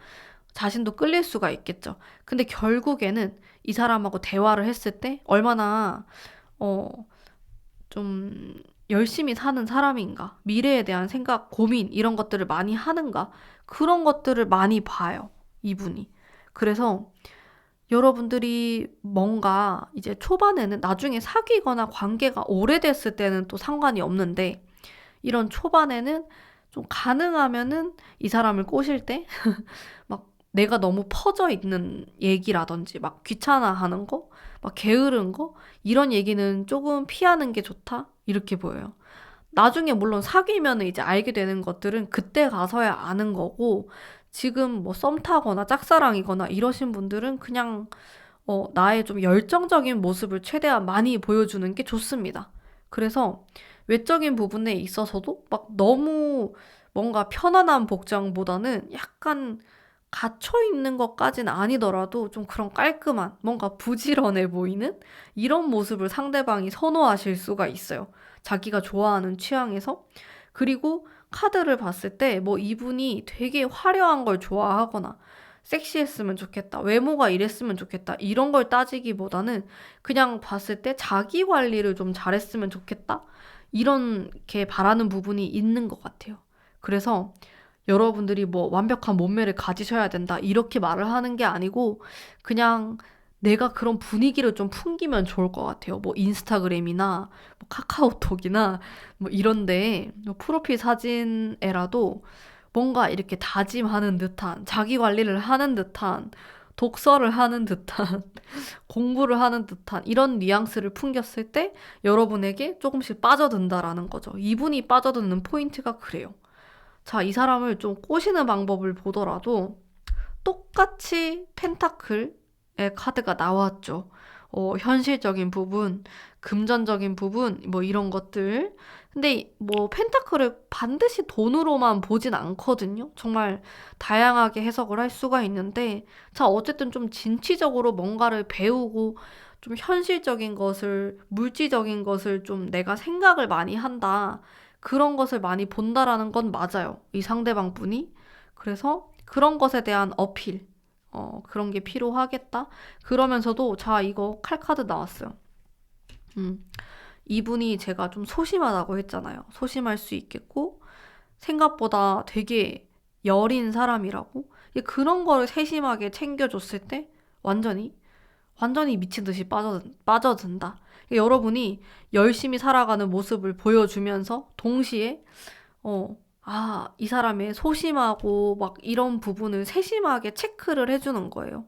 자신도 끌릴 수가 있겠죠. 근데 결국에는 이 사람하고 대화를 했을 때 얼마나 어, 좀 열심히 사는 사람인가, 미래에 대한 생각, 고민, 이런 것들을 많이 하는가, 그런 것들을 많이 봐요, 이분이. 그래서 여러분들이 뭔가 이제 초반에는 나중에 사귀거나 관계가 오래됐을 때는 또 상관이 없는데, 이런 초반에는 좀 가능하면은 이 사람을 꼬실 때, 막 내가 너무 퍼져 있는 얘기라든지, 막 귀찮아하는 거, 막 게으른 거, 이런 얘기는 조금 피하는 게 좋다? 이렇게 보여요. 나중에 물론 사귀면 이제 알게 되는 것들은 그때 가서야 아는 거고, 지금 뭐 썸 타거나 짝사랑이거나 이러신 분들은 그냥 나의 좀 열정적인 모습을 최대한 많이 보여주는 게 좋습니다. 그래서 외적인 부분에 있어서도 막 너무 뭔가 편안한 복장보다는 약간 갇혀 있는 것까진 아니더라도 좀 그런 깔끔한, 뭔가 부지런해 보이는 이런 모습을 상대방이 선호하실 수가 있어요. 자기가 좋아하는 취향에서. 그리고 카드를 봤을 때 뭐 이분이 되게 화려한 걸 좋아하거나 섹시했으면 좋겠다, 외모가 이랬으면 좋겠다, 이런 걸 따지기보다는 그냥 봤을 때 자기 관리를 좀 잘했으면 좋겠다? 이렇게 바라는 부분이 있는 것 같아요. 그래서 여러분들이 뭐 완벽한 몸매를 가지셔야 된다, 이렇게 말을 하는 게 아니고 그냥 내가 그런 분위기를 좀 풍기면 좋을 것 같아요. 뭐 인스타그램이나 뭐 카카오톡이나 뭐 이런데 뭐 프로필 사진에라도 뭔가 이렇게 다짐하는 듯한, 자기 관리를 하는 듯한, 독서를 하는 듯한, 공부를 하는 듯한 이런 뉘앙스를 풍겼을 때 여러분에게 조금씩 빠져든다라는 거죠. 이분이 빠져드는 포인트가 그래요. 자, 이 사람을 좀 꼬시는 방법을 보더라도 똑같이 펜타클의 카드가 나왔죠. 현실적인 부분, 금전적인 부분, 뭐 이런 것들. 근데 뭐 펜타클을 반드시 돈으로만 보진 않거든요. 정말 다양하게 해석을 할 수가 있는데, 자, 어쨌든 좀 진취적으로 뭔가를 배우고 좀 현실적인 것을, 물질적인 것을 좀 내가 생각을 많이 한다. 그런 것을 많이 본다라는 건 맞아요, 이 상대방 분이. 그래서 그런 것에 대한 어필, 그런 게 필요하겠다. 그러면서도, 자, 이거 칼카드 나왔어요. 음, 이분이 제가 좀 소심하다고 했잖아요. 소심할 수 있겠고, 생각보다 되게 여린 사람이라고. 그런 거를 세심하게 챙겨줬을 때 완전히, 완전히 미친 듯이 빠져든다. 여러분이 열심히 살아가는 모습을 보여주면서 동시에, 이 사람의 소심하고 막 이런 부분을 세심하게 체크를 해주는 거예요.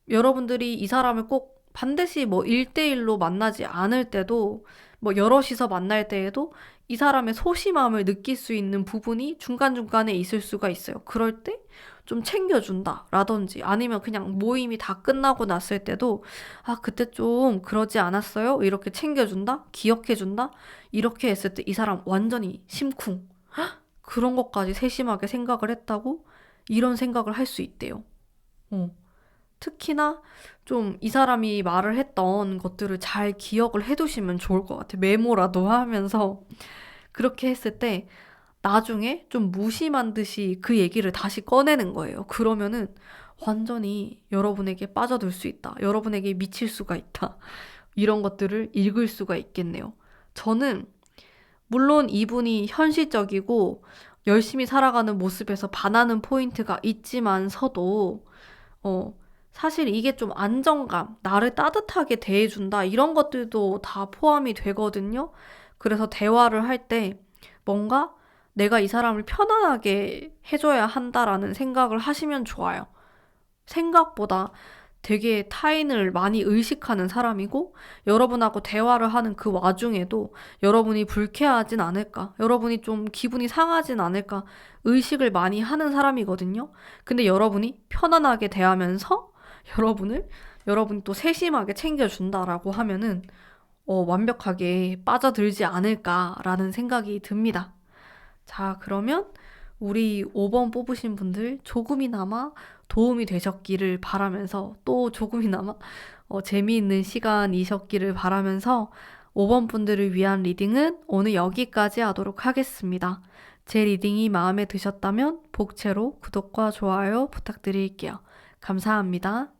여러분들이 이 사람을 꼭 반드시 뭐 1대1로 만나지 않을 때도, 뭐 여럿이서 만날 때에도 이 사람의 소심함을 느낄 수 있는 부분이 중간중간에 있을 수가 있어요. 그럴 때 좀 챙겨준다 라든지 아니면 그냥 모임이 다 끝나고 났을 때도 그때 좀 그러지 않았어요? 이렇게 챙겨준다? 기억해준다? 이렇게 했을 때 이 사람 완전히 심쿵. 그런 것까지 세심하게 생각을 했다고? 이런 생각을 할 수 있대요. 어. 특히나 좀 이 사람이 말을 했던 것들을 잘 기억을 해두시면 좋을 것 같아요. 메모라도 하면서 그렇게 했을 때 나중에 좀 무심한 듯이 그 얘기를 다시 꺼내는 거예요. 그러면은 완전히 여러분에게 빠져들 수 있다. 여러분에게 미칠 수가 있다. 이런 것들을 읽을 수가 있겠네요. 저는 물론 이분이 현실적이고 열심히 살아가는 모습에서 반하는 포인트가 있지만서도 어, 사실 이게 좀 안정감, 나를 따뜻하게 대해준다, 이런 것들도 다 포함이 되거든요. 그래서 대화를 할 때 뭔가 내가 이 사람을 편안하게 해줘야 한다라는 생각을 하시면 좋아요. 생각보다 되게 타인을 많이 의식하는 사람이고 여러분하고 대화를 하는 그 와중에도 여러분이 불쾌하진 않을까, 여러분이 좀 기분이 상하진 않을까 의식을 많이 하는 사람이거든요. 근데 여러분이 편안하게 대하면서 여러분이 또 세심하게 챙겨준다라고 하면은 완벽하게 빠져들지 않을까라는 생각이 듭니다. 자, 그러면 우리 5번 뽑으신 분들 조금이나마 도움이 되셨기를 바라면서 또 조금이나마 재미있는 시간이셨기를 바라면서 5번 분들을 위한 리딩은 오늘 여기까지 하도록 하겠습니다. 제 리딩이 마음에 드셨다면 복채로 구독과 좋아요 부탁드릴게요. 감사합니다.